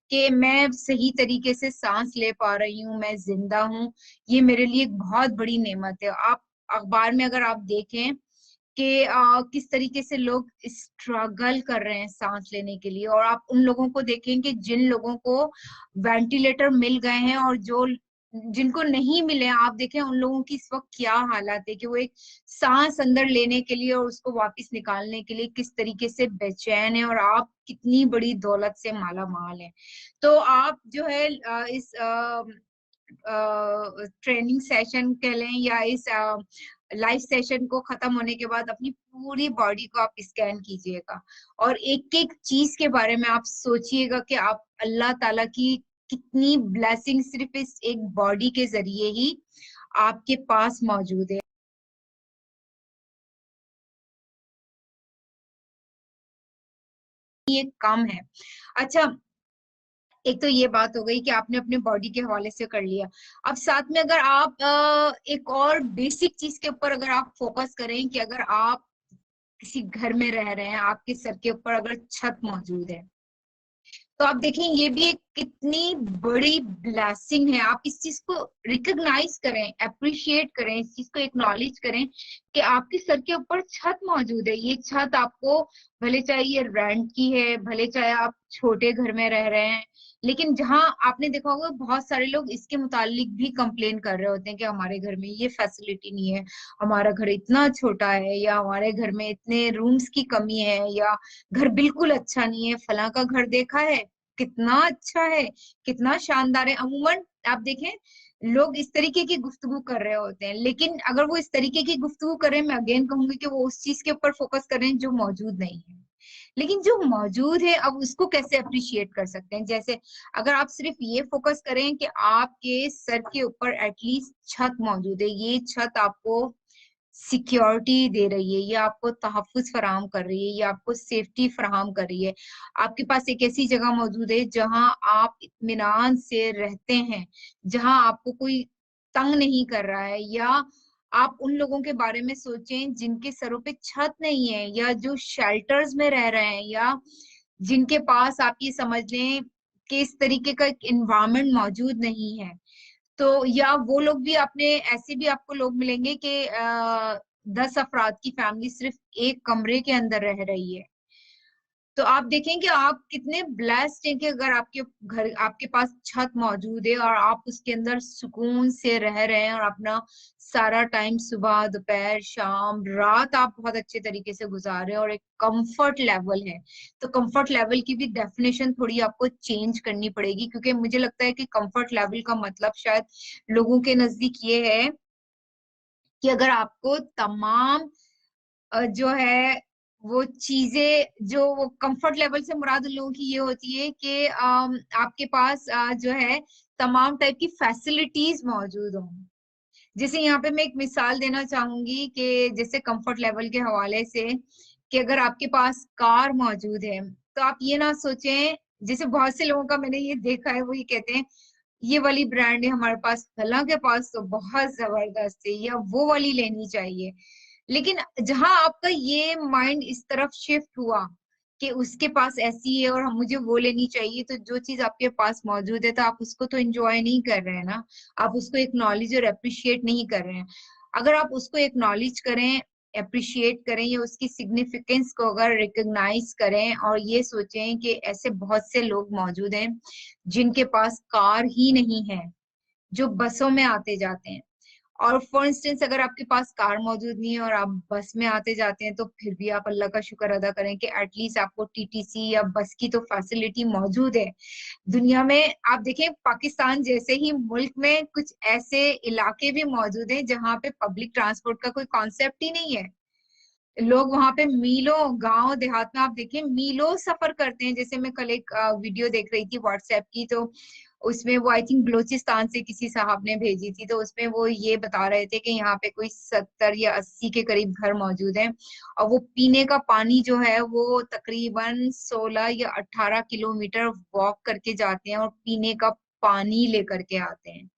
कि मैं सही तरीके से सांस ले पा रही हूँ, मैं जिंदा हूँ। ये मेरे लिए एक बहुत बड़ी नेमत है। आप अखबार में अगर आप देखें कि किस तरीके से लोग स्ट्रगल कर रहे हैं सांस लेने के लिए, और आप उन लोगों को देखें कि जिन लोगों को वेंटिलेटर मिल गए हैं और जो जिनको नहीं मिले, आप देखें उन लोगों की इस वक्त क्या हालत है कि वो एक सांस अंदर लेने के लिए और उसको वापस निकालने के लिए किस तरीके से बेचैन है, और आप कितनी बड़ी दौलत से माला माल है। तो आप जो है इस ट्रेनिंग सेशन कह लें या इस लाइव सेशन को खत्म होने के बाद अपनी पूरी बॉडी को आप स्कैन कीजिएगा और एक एक चीज के बारे में आप सोचिएगा कि आप अल्लाह ताला की कितनी ब्लेसिंग सिर्फ इस एक बॉडी के जरिए ही आपके पास मौजूद है। ये कम है। अच्छा, एक तो ये बात हो गई कि आपने अपने बॉडी के हवाले से कर लिया। अब साथ में अगर आप एक और बेसिक चीज के ऊपर अगर आप फोकस करें कि अगर आप किसी घर में रह रहे हैं, आपके सर के ऊपर अगर छत मौजूद है, तो आप देखें ये भी एक कितनी बड़ी ब्लेसिंग है। आप इस चीज को रिकॉग्नाइज करें, अप्रिशिएट करें, इस चीज को एक्नॉलेज करें कि आपके सर के ऊपर छत मौजूद है। ये छत आपको भले चाहे ये रेंट की है, भले चाहे आप छोटे घर में रह रहे हैं, लेकिन जहां आपने देखा होगा बहुत सारे लोग इसके मुतालिक भी कंप्लेन कर रहे होते हैं कि हमारे घर में ये फैसिलिटी नहीं है, हमारा घर इतना छोटा है, या हमारे घर में इतने रूम्स की कमी है, या घर बिल्कुल अच्छा नहीं है। फलां का घर देखा है, कितना अच्छा है, कितना शानदार है। अमूमन आप देखें लोग इस तरीके की गुफ्तगू कर रहे होते हैं, लेकिन अगर वो इस तरीके की गुफ्तगू करें, मैं अगेन कहूंगी कि वो उस चीज के ऊपर फोकस करें जो मौजूद नहीं है। लेकिन जो मौजूद है अब उसको कैसे अप्रिशिएट कर सकते हैं? जैसे अगर आप सिर्फ ये फोकस करें कि आपके सर के ऊपर एटलीस्ट छत मौजूद है, ये छत आपको सिक्योरिटी दे रही है, ये आपको तहफ्फुज फराहम कर रही है, ये आपको सेफ्टी फराहम कर रही है, आपके पास एक ऐसी जगह मौजूद है जहां आप इत्मीनान से रहते हैं, जहां आपको कोई तंग नहीं कर रहा है। या आप उन लोगों के बारे में सोचें जिनके सरों पे छत नहीं है, या जो शेल्टर्स में रह रहे हैं, या जिनके पास आप ये समझ लें कि इस तरीके का एक एनवायरनमेंट मौजूद नहीं है। तो या वो लोग भी, आपने ऐसे भी आपको लोग मिलेंगे कि 10 अफराद की फैमिली सिर्फ एक कमरे के अंदर रह रही है। तो आप देखें कि आप कितने ब्लेस्ड हैं कि अगर आपके घर, आपके पास छत मौजूद है और आप उसके अंदर सुकून से रह रहे हैं और अपना सारा टाइम सुबह, दोपहर, शाम, रात आप बहुत अच्छे तरीके से गुजार रहे हैं और एक कंफर्ट लेवल है। तो कंफर्ट लेवल की भी डेफिनेशन थोड़ी आपको चेंज करनी पड़ेगी, क्योंकि मुझे लगता है कि कंफर्ट लेवल का मतलब शायद लोगों के नजदीक ये है कि अगर आपको तमाम जो है वो चीजें, जो वो कंफर्ट लेवल से मुराद उन लोगों की ये होती है कि आपके पास जो है तमाम टाइप की फैसिलिटीज मौजूद हों। जैसे यहाँ पे मैं एक मिसाल देना चाहूंगी कि जैसे कंफर्ट लेवल के हवाले से, कि अगर आपके पास कार मौजूद है तो आप ये ना सोचें, जैसे बहुत से लोगों का मैंने ये देखा है, वो ये कहते हैं ये वाली ब्रांड है हमारे पास, फलां के पास तो बहुत जबरदस्त है, या वो वाली लेनी चाहिए। लेकिन जहां आपका ये माइंड इस तरफ शिफ्ट हुआ कि उसके पास ऐसी है और हम मुझे वो लेनी चाहिए, तो जो चीज आपके पास मौजूद है तो आप उसको तो एंजॉय नहीं कर रहे हैं ना, आप उसको एक्नॉलेज और अप्रिशिएट नहीं कर रहे हैं। अगर आप उसको एक्नॉलेज करें, अप्रिशिएट करें, या उसकी सिग्निफिकेंस को अगर रिकॉग्नाइज करें और ये सोचें कि ऐसे बहुत से लोग मौजूद हैं जिनके पास कार ही नहीं है, जो बसों में आते जाते हैं, और फॉर इंस्टेंस अगर आपके पास कार मौजूद नहीं है और आप बस में आते जाते हैं, तो फिर भी आप अल्लाह का शुक्र अदा करें कि एटलीस्ट आपको टीटीसी या बस की तो फैसिलिटी मौजूद है। दुनिया में आप देखें, पाकिस्तान जैसे ही मुल्क में कुछ ऐसे इलाके भी मौजूद हैं जहाँ पे पब्लिक ट्रांसपोर्ट का कोई कॉन्सेप्ट ही नहीं है। लोग वहां पे मीलों, गांव देहात में आप देखिए मीलों सफर करते हैं। जैसे मैं कल एक वीडियो देख रही थी व्हाट्सएप की, तो उसमें वो आई थिंक बलूचिस्तान से किसी साहब ने भेजी थी, तो उसमें वो ये बता रहे थे कि यहाँ पे कोई 70 या 80 के करीब घर मौजूद हैं, और वो पीने का पानी जो है वो तकरीबन 16 या 18 किलोमीटर वॉक करके जाते हैं और पीने का पानी लेकर के आते हैं।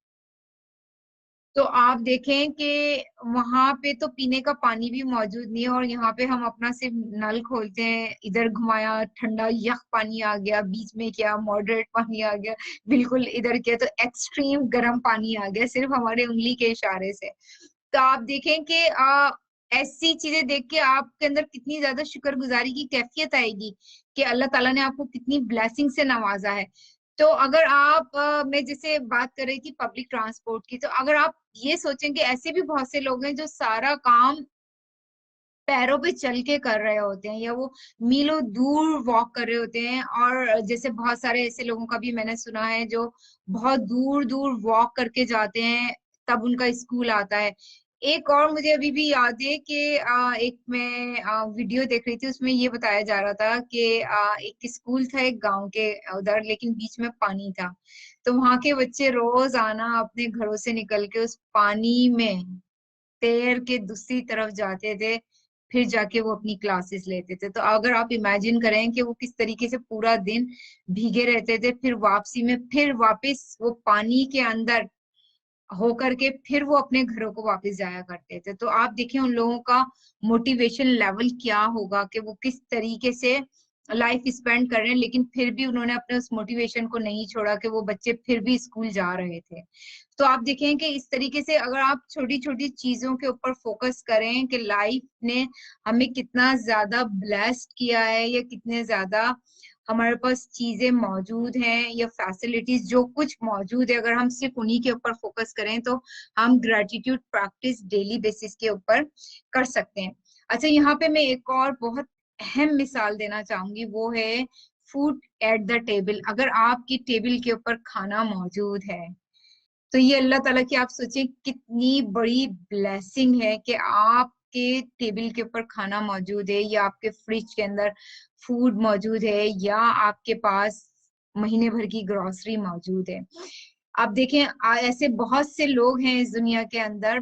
तो आप देखें कि वहां पे तो पीने का पानी भी मौजूद नहीं है, और यहाँ पे हम अपना सिर्फ नल खोलते हैं, इधर घुमाया ठंडा यख पानी आ गया, बीच में क्या मॉडरेट पानी आ गया, बिल्कुल इधर क्या तो एक्सट्रीम गर्म पानी आ गया, सिर्फ हमारे उंगली के इशारे से। तो आप देखें कि ऐसी चीजें देख के आपके अंदर कितनी ज्यादा शुक्रगुजारी की कैफियत आएगी कि अल्लाह ताला ने आपको कितनी ब्लेसिंग से नवाजा है। तो अगर आप मैं जैसे बात कर रही थी पब्लिक ट्रांसपोर्ट की, तो अगर आप ये सोचें कि ऐसे भी बहुत से लोग हैं जो सारा काम पैरों पे चल के कर रहे होते हैं, या वो मीलों दूर वॉक कर रहे होते हैं, और जैसे बहुत सारे ऐसे लोगों का भी मैंने सुना है जो बहुत दूर दूर वॉक करके जाते हैं, तब उनका स्कूल आता है। एक और मुझे अभी भी याद है कि एक मैं वीडियो देख रही थी, उसमें ये बताया जा रहा था कि एक स्कूल था एक गांव के उधर, लेकिन बीच में पानी था। तो वहां के बच्चे रोज आना अपने घरों से निकल के उस पानी में तैर के दूसरी तरफ जाते थे, फिर जाके वो अपनी क्लासेस लेते थे। तो अगर आप इमेजिन करें कि वो किस तरीके से पूरा दिन भीगे रहते थे, फिर वापसी में फिर वापस वो पानी के अंदर होकर के फिर वो अपने घरों को वापस जाया करते थे। तो आप देखें उन लोगों का मोटिवेशन लेवल क्या होगा कि वो किस तरीके से लाइफ स्पेंड कर रहे हैं, लेकिन फिर भी उन्होंने अपने उस मोटिवेशन को नहीं छोड़ा कि वो बच्चे फिर भी स्कूल जा रहे थे। तो आप देखें कि इस तरीके से अगर आप छोटी छोटी चीजों के ऊपर फोकस करें कि लाइफ ने हमें कितना ज्यादा ब्लेस्ड किया है, या कितने ज्यादा हमारे पास चीजें मौजूद हैं या फैसिलिटीज जो कुछ मौजूद है, अगर हम सिर्फ उन्हीं के ऊपर फोकस करें तो हम ग्रेटिट्यूड प्रैक्टिस डेली बेसिस के ऊपर कर सकते हैं। अच्छा, यहाँ पे मैं एक और बहुत अहम मिसाल देना चाहूंगी, वो है फूड एट द टेबल। अगर आपकी टेबल के ऊपर खाना मौजूद है, तो ये अल्लाह ताला की आप सोचें कितनी बड़ी ब्लेसिंग है कि आपके टेबल के ऊपर खाना मौजूद है, या आपके फ्रिज के अंदर फूड मौजूद है, या आपके पास महीने भर की ग्रोसरी मौजूद है। आप देखें ऐसे बहुत से लोग हैं इस दुनिया के अंदर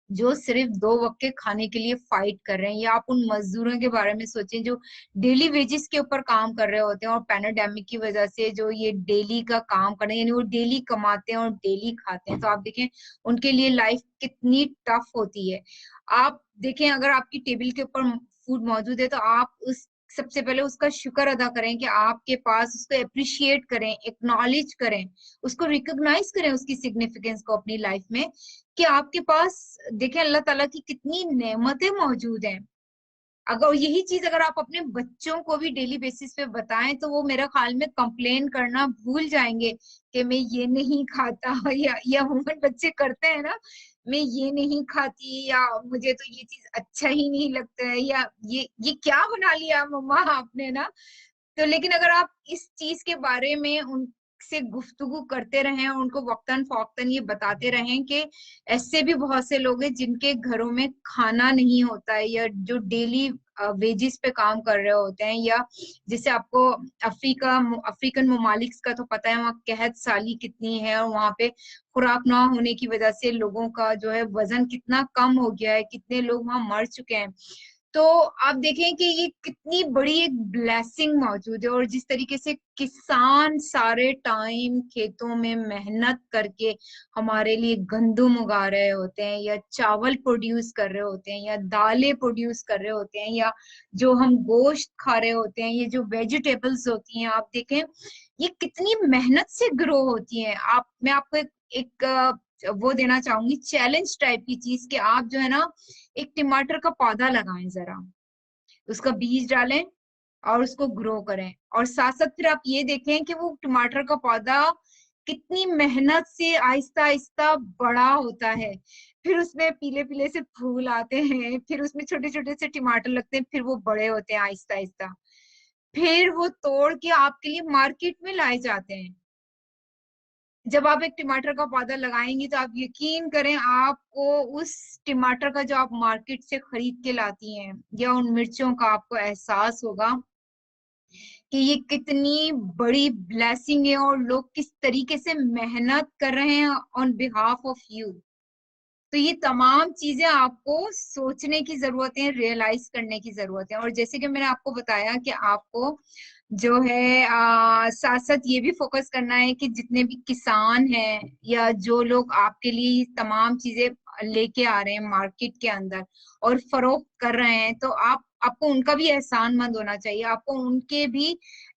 जो सिर्फ 2 वक्त के खाने के लिए फाइट कर रहे हैं, या आप उन मजदूरों के बारे में सोचें जो डेली वेजेस के ऊपर काम कर रहे होते हैं, और पैनाडेमिक की वजह से जो ये डेली का काम कर रहे हैं, यानी वो डेली कमाते हैं और डेली खाते हैं। तो आप देखें उनके लिए लाइफ कितनी टफ होती है। आप देखें अगर आपकी टेबल के ऊपर फूड मौजूद है, तो आप उस सबसे पहले उसका शुक्र अदा करें कि आपके पास, उसको अप्रिशिएट करें, एक्नॉलेज करें, उसको रिकॉग्नाइज करें उसकी सिग्निफिकेंस को अपनी लाइफ में, कि आपके पास देखें अल्लाह ताला की कितनी नेमतें मौजूद हैं। अगर यही चीज अगर आप अपने बच्चों को भी डेली बेसिस पे बताएं, तो वो मेरा ख्याल में कंप्लेन करना भूल जाएंगे कि मैं ये नहीं खाता या अमूमन बच्चे करते हैं ना, मैं ये नहीं खाती, या मुझे तो ये चीज अच्छा ही नहीं लगता है, या ये क्या बना लिया मम्मा आपने ना। तो लेकिन अगर आप इस चीज के बारे में उनसे गुफ्तगू करते रहें और उनको वक्तन फौक्तन ये बताते रहें कि ऐसे भी बहुत से लोग हैं जिनके घरों में खाना नहीं होता है, या जो डेली वेजिस पे काम कर रहे होते हैं, या जैसे आपको अफ्रीकन ममालिक का तो पता है वहाँ कहत साली कितनी है, और वहाँ पे खुराक ना होने की वजह से लोगों का जो है वजन कितना कम हो गया है, कितने लोग वहां मर चुके हैं। तो आप देखें कि ये कितनी बड़ी एक ब्लेसिंग मौजूद है, और जिस तरीके से किसान सारे टाइम खेतों में मेहनत करके हमारे लिए गंदुम उगा रहे होते हैं, या चावल प्रोड्यूस कर रहे होते हैं, या दालें प्रोड्यूस कर रहे होते हैं, या जो हम गोश्त खा रहे होते हैं, ये जो वेजिटेबल्स होती हैं, आप देखें ये कितनी मेहनत से ग्रो होती हैं। मैं आपको एक वो देना चाहूंगी चैलेंज टाइप की चीज, कि आप जो है ना एक टमाटर का पौधा लगाएं, जरा उसका बीज डालें और उसको ग्रो करें, और साथ साथ फिर आप ये देखें कि वो टमाटर का पौधा कितनी मेहनत से आहिस्ता आहिस्ता बड़ा होता है, फिर उसमें पीले पीले से फूल आते हैं, फिर उसमें छोटे छोटे से टमाटर लगते हैं, फिर वो बड़े होते हैं आहिस्ता आहिस्ता, फिर वो तोड़ के आपके लिए मार्केट में लाए जाते हैं। जब आप एक टमाटर का पौधा लगाएंगे तो आप यकीन करें, आपको उस टमाटर का जो आप मार्केट से खरीद के लाती हैं या उन मिर्चों का आपको एहसास होगा कि ये कितनी बड़ी ब्लेसिंग है और लोग किस तरीके से मेहनत कर रहे हैं ऑन बिहाफ ऑफ यू। तो ये तमाम चीजें आपको सोचने की जरूरत है, रियलाइज करने की जरूरत है। और जैसे कि मैंने आपको बताया कि आपको जो है साथ साथ ये भी फोकस करना है कि जितने भी किसान हैं या जो लोग आपके लिए तमाम चीजें लेके आ रहे हैं मार्केट के अंदर और फरोख्त कर रहे हैं, तो आपको उनका भी एहसानमंद होना चाहिए, आपको उनके भी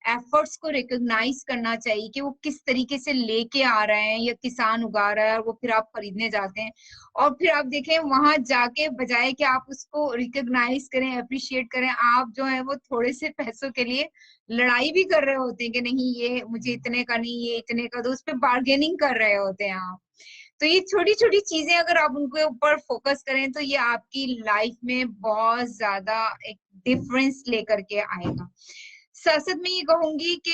एफर्ट्स को रिकॉग्नाइज करना चाहिए कि वो किस तरीके से लेके आ रहे हैं या किसान उगा रहा है और वो फिर आप खरीदने जाते हैं। और फिर आप देखें वहां जाके बजाय कि आप उसको रिकॉग्नाइज करें, अप्रिशिएट करें, आप जो है वो थोड़े से पैसों के लिए लड़ाई भी कर रहे होते हैं कि नहीं ये मुझे इतने का नहीं, ये इतने का, तो उस पर बार्गेनिंग कर रहे होते हैं आप। तो ये छोटी छोटी चीजें अगर आप उनके ऊपर फोकस करें तो ये आपकी लाइफ में बहुत ज्यादा एक डिफरेंस लेकर के आएगा। साथ साथ मैं ये कहूंगी कि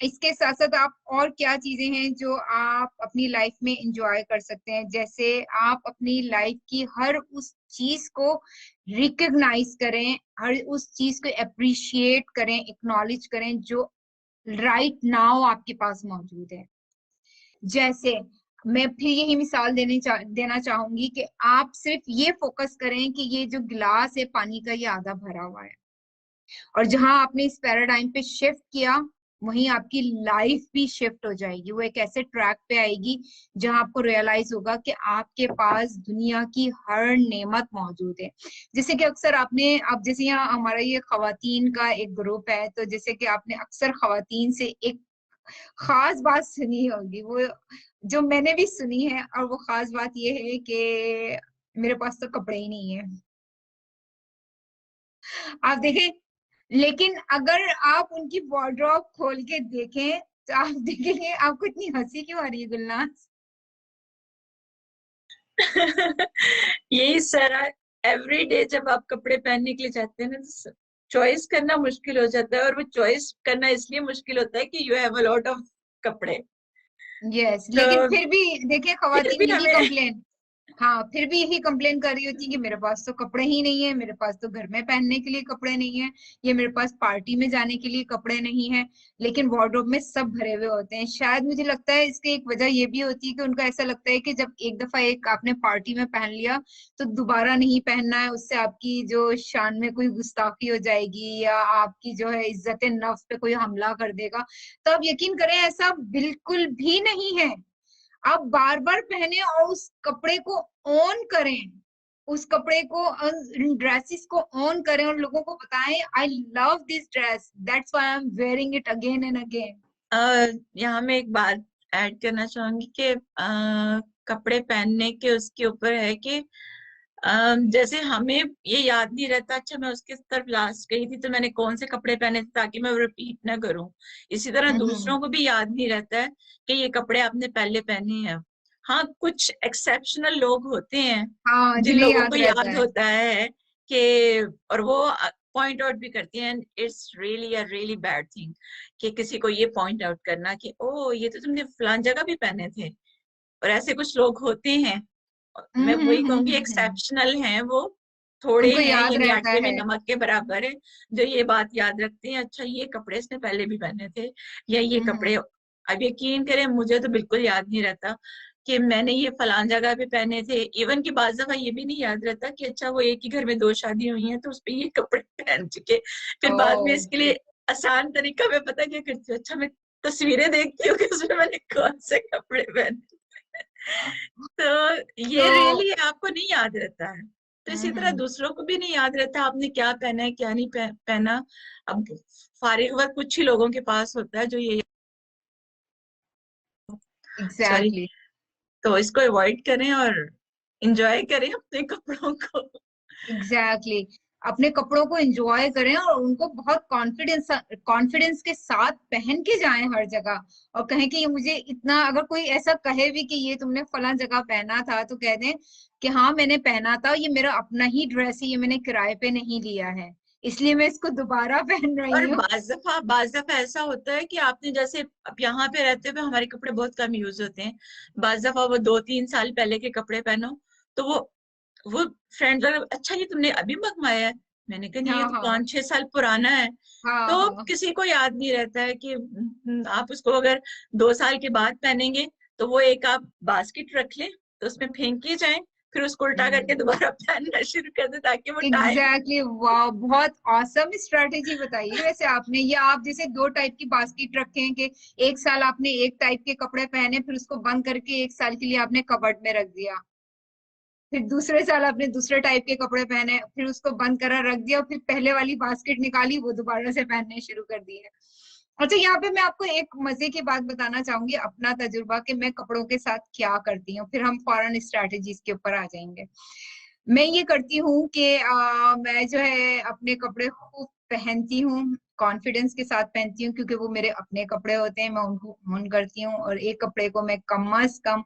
इसके साथ साथ आप और क्या चीजें हैं जो आप अपनी लाइफ में इंजॉय कर सकते हैं। जैसे आप अपनी लाइफ की हर उस चीज को रिकग्नाइज करें, हर उस चीज को अप्रिशिएट करें, एक्नॉलेज करें जो राइट नाउ आपके पास मौजूद है। जैसे मैं फिर यही मिसाल देना चाहूंगी कि आप सिर्फ ये फोकस करें कि ये जो गिलास है पानी का ये आधा भरा हुआ है, और जहां आपने इस पैराडाइम पे शिफ्ट किया वहीं आपकी लाइफ भी शिफ्ट हो जाएगी। वो एक ऐसे ट्रैक पे आएगी जहां आपको रियलाइज होगा कि आपके पास दुनिया की हर नेमत मौजूद है। जैसे कि अक्सर आपने, अब जैसे यहाँ हमारा ये खवातीन का एक ग्रुप है, तो जैसे कि आपने अक्सर खवातीन से एक खास बात सुनी होगी, वो जो मैंने भी सुनी है, और वो खास बात ये है कि मेरे पास तो कपड़े ही नहीं है। आप देखें, लेकिन अगर आप उनकी वार्डरोब खोल के देखें तो आप देखेंगे, आपको इतनी हंसी क्यों आ रही है गुलनाज? यही सारा एवरी डे जब आप कपड़े पहनने के लिए जाते हैं ना, तो चॉइस करना मुश्किल हो जाता है, और वो चॉइस करना इसलिए मुश्किल होता है कि you have a lot of कपड़े। यस, तो लेकिन फिर भी देखिए फिर खवातीन भी यही हमें कंप्लेन, हाँ फिर भी यही कंप्लेन कर रही होती है कि मेरे पास तो कपड़े ही नहीं है, मेरे पास तो घर में पहनने के लिए कपड़े नहीं है, ये मेरे पास पार्टी में जाने के लिए कपड़े नहीं है। लेकिन वार्डरोब में सब भरे हुए होते हैं। शायद मुझे लगता है इसकी एक वजह ये भी होती है कि उनको ऐसा लगता है कि जब एक दफा एक आपने पार्टी में पहन लिया तो दोबारा नहीं पहनना है, उससे आपकी जो शान में कोई गुस्ताखी हो जाएगी या आपकी जो है इज्जत नफ्स पे कोई हमला कर देगा। तो आप यकीन करें ऐसा बिल्कुल भी नहीं है। आप बार बार पहने और उस कपड़े को ऑन करें, उस कपड़े को, ड्रेसेस को ऑन करें और लोगों को बताएं I love this dress, that's why I am wearing it again and again. यहाँ मैं एक बात ऐड करना चाहूंगी कि कपड़े पहनने के उसके ऊपर है कि जैसे हमें ये याद नहीं रहता, अच्छा मैं उसके तरफ लास्ट गई थी तो मैंने कौन से कपड़े पहने थे, ताकि मैं रिपीट ना करूं। इसी तरह हम्म। दूसरों को भी याद नहीं रहता है कि ये कपड़े आपने पहले पहने हैं। हाँ, कुछ एक्सेप्शनल लोग होते हैं हाँ, जिन जिन्हें लोगों को याद रहता याद है। होता है कि, और वो पॉइंट आउट भी करती हैं, it's really a really bad thing कि किसी को ये पॉइंट आउट करना कि ओ ये तो तुमने फलान जगह भी पहने थे। और ऐसे कुछ लोग होते हैं, मैं वही कहूंगी एक्सेप्शनल हैं वो, थोड़े उनको हैं, याद यानी रहता आटे में है। नमक के बराबर है, जो ये बात याद रखते हैं, अच्छा ये कपड़े इसने पहले भी पहने थे, या ये हम्म। कपड़े। अब यकीन करें मुझे तो बिल्कुल याद नहीं रहता कि मैंने ये फलान जगह पे पहने थे। इवन की बात दफा ये भी नहीं याद रहता कि अच्छा वो एक ही घर में दो शादी हुई हैं तो उसपे ये कपड़े पहन चुके। फिर बाद में ओ। इसके लिए आसान तरीका मैं पता क्या करती हूँ, अच्छा मैं तस्वीरें देखती हूँ कि उसमें मैंने कौन से कपड़े पहने। तो तो ये रियली आपको नहीं याद रहता है। तो इसी तरह हम्म। दूसरों को भी नहीं याद रहता आपने क्या पहना है क्या नहीं पहना। अब फारिग वक्त कुछ ही लोगों के पास होता है जो ये, सॉरी, एग्जैक्टली। तो इसको अवॉइड करें और इंजॉय करें अपने कपड़ों को। एग्जैक्टली। अपने कपड़ों को एंजॉय करें और उनको बहुत कॉन्फिडेंस के साथ पहन के जाएं हर जगह, और कहें कि ये मुझे इतना, अगर कोई ऐसा कहे भी कि ये तुमने फलां जगह पहना था, तो कह दें कि हाँ मैंने पहना था, ये मेरा अपना ही ड्रेस है, ये मैंने किराए पे नहीं लिया है, इसलिए मैं इसको दोबारा पहन और रही हूँ। बाज दफा ऐसा होता है कि आपने जैसे अब यहाँ पे रहते हुए हमारे कपड़े बहुत कम यूज होते हैं, बाज दफा वो 2-3 साल पहले के कपड़े पहनो तो वो फ्रेंड अगर अच्छा ये तुमने अभी मंगवाया है, मैंने कहा नहीं ये हाँ तो हाँ 5-6 साल पुराना है। हाँ तो हाँ। किसी को याद नहीं रहता है कि आप उसको अगर 2 साल के बाद पहनेंगे तो वो एक आप बास्केट रख लें तो उसमें फेंक के जाएं, फिर उसको उल्टा करके दोबारा पहनना शुरू कर दे ताकि वो टाइम। एग्जैक्टली वाह, बहुत ऑसम स्ट्रेटेजी बताई है वैसे आपने। ये आप जैसे दो टाइप की बास्केट रखे हैं कि एक साल आपने एक टाइप के कपड़े पहने, फिर उसको बंद करके एक साल के लिए आपने कबर्ड में रख दिया, फिर दूसरे साल आपने दूसरे टाइप के कपड़े पहने, फिर उसको बंद करा रख दिया, और फिर पहले वाली बास्केट निकाली, वो दोबारा से पहनने शुरू कर दिए। अच्छा, यहाँ पे मैं आपको एक मजे की बात बताना चाहूंगी, अपना तजुर्बा कि मैं कपड़ों के साथ क्या करती हूँ, फिर हम फौरन स्ट्रैटेजीज के ऊपर आ जाएंगे। मैं ये करती हूँ कि मैं जो है अपने कपड़े खूब पहनती हूँ, कॉन्फिडेंस के साथ पहनती हूँ, क्योंकि वो मेरे अपने कपड़े होते हैं, मैं उनको ऑन करती हूँ, और एक कपड़े को मैं कम से कम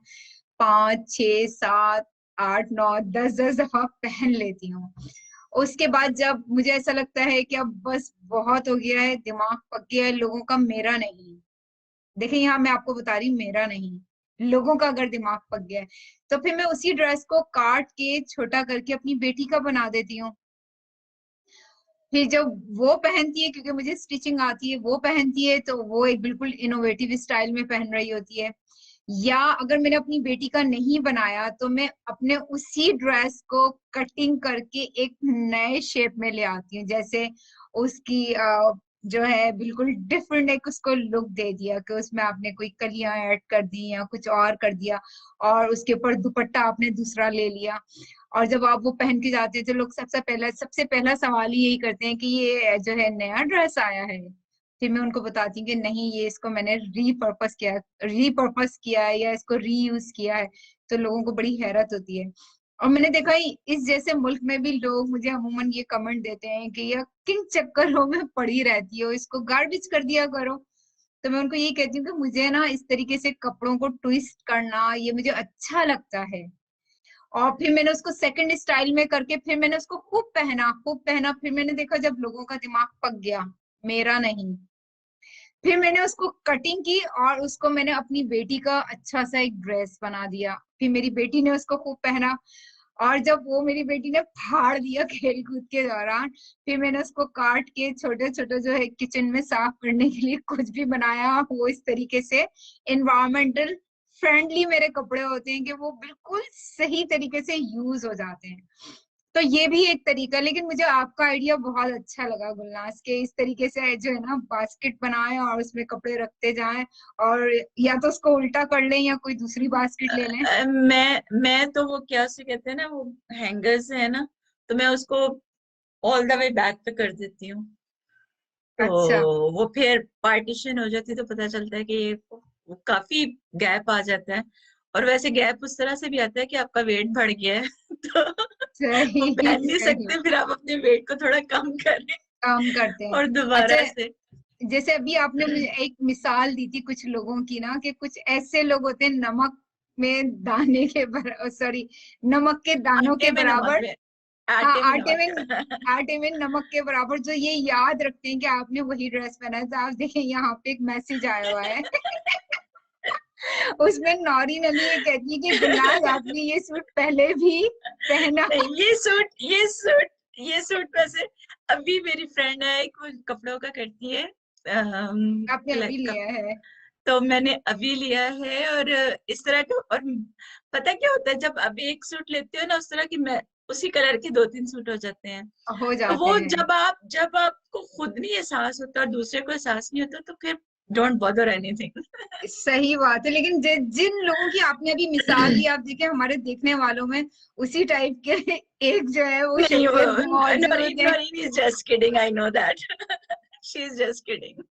5, 6, 7, 8, 9, 10 दफा पहन लेती हूँ। उसके बाद जब मुझे ऐसा लगता है कि अब बस बहुत हो गया है, दिमाग पक गया है लोगों का, मेरा नहीं, देखिए यहाँ मैं आपको बता रही हूँ, मेरा नहीं, लोगों का अगर दिमाग पक गया है, तो फिर मैं उसी ड्रेस को काट के छोटा करके अपनी बेटी का बना देती हूँ। फिर जब वो पहनती है, क्योंकि मुझे स्टिचिंग आती है, वो पहनती है तो वो एक बिल्कुल इनोवेटिव स्टाइल में पहन रही होती है। या अगर मैंने अपनी बेटी का नहीं बनाया तो मैं अपने उसी ड्रेस को कटिंग करके एक नए शेप में ले आती हूँ, जैसे उसकी जो है बिल्कुल डिफरेंट एक उसको लुक दे दिया, कि उसमें आपने कोई कलियां ऐड कर दी या कुछ और कर दिया, और उसके ऊपर दुपट्टा आपने दूसरा ले लिया, और जब आप वो पहन के जाते हैं तो लोग सबसे पहला सवाल ही यही करते हैं कि ये जो है नया ड्रेस आया है। फिर मैं उनको बताती हूँ कि नहीं, ये इसको मैंने रीपर्पस किया है या इसको रीयूज किया है। तो लोगों को बड़ी हैरत होती है। और मैंने देखा इस जैसे मुल्क में भी लोग मुझे अमूमन ये कमेंट देते हैं कि ये किन चक्करों में पड़ी रहती हो, इसको गार्बेज कर दिया करो। तो मैं उनको यही कहती हूँ कि मुझे ना इस तरीके से कपड़ों को ट्विस्ट करना ये मुझे अच्छा लगता है। और फिर मैंने उसको सेकंड स्टाइल में करके फिर मैंने उसको खूब पहना, फिर मैंने देखा जब लोगों का दिमाग पक गया, मेरा नहीं, फिर मैंने उसको कटिंग की और उसको मैंने अपनी बेटी का अच्छा सा एक ड्रेस बना दिया। फिर मेरी बेटी ने उसको खूब पहना, और जब वो मेरी बेटी ने फाड़ दिया खेल कूद के दौरान, फिर मैंने उसको काट के छोटे छोटे जो है किचन में साफ करने के लिए कुछ भी बनाया, वो इस तरीके से इन्वायरमेंटल फ्रेंडली मेरे कपड़े होते हैं कि वो बिल्कुल सही तरीके से यूज हो जाते हैं। तो ये भी एक तरीका। लेकिन मुझे आपका आइडिया बहुत अच्छा लगा गुलनाज, के इस तरीके से जो है ना बास्केट बनाएं और उसमें कपड़े रखते जाएं, और या तो उसको उल्टा कर लें या कोई दूसरी बास्केट ले लें। मैं तो वो क्या से कहते हैं ना, वो हैंगर्स है ना, तो मैं उसको ऑल द वे बैक पे कर देती हूँ, तो अच्छा। वो फिर पार्टीशन हो जाती है, तो पता चलता है कि वो काफी गैप आ जाता है। और वैसे गैप उस तरह से भी आता है कि आपका वेट बढ़ गया है तो वो सही पहन नहीं सही। सकते, फिर आप अपने वेट को थोड़ा कम करें काम करते हैं। और अच्छा, दोबारा से। जैसे अभी आपने मुझे एक मिसाल दी थी कुछ लोगों की ना, कि कुछ ऐसे लोग होते हैं नमक में दाने के सॉरी, नमक के दानों आटे के में नमक बराबर। में, हाँ, आटे में आटे में, नमक आटे में नमक के बराबर, जो ये याद रखते हैं कि आपने वही ड्रेस पहना है। तो आप देखें यहाँ पे एक मैसेज आया हुआ है उसमें नौरीन अली ये कहती है कि गुलनाज आपने ये सूट पहले भी पहना। ये सूट वैसे अभी मेरी फ्रेंड है एक, वो कपड़ों का करती है, आपने अभी लिया है? तो मैंने अभी लिया है। और इस तरह के, और पता क्या होता है, जब अभी एक सूट लेते हो ना उस तरह की, मैं उसी कलर के 2-3 सूट हो जाते हैं। हो तो जाते वो हैं। जब आपको खुद नहीं एहसास होता और दूसरे को एहसास नहीं होता, तो फिर डोंट बॉदर एनीथिंग सही बात है। लेकिन जिन लोगों की आपने अभी मिसाल दी, आप देखें हमारे देखने वालों में उसी टाइप के एक जो है वो नहीं, वो शख्सियत मौजूद नौरीन है। Naureen is just kidding, I know that she is just kidding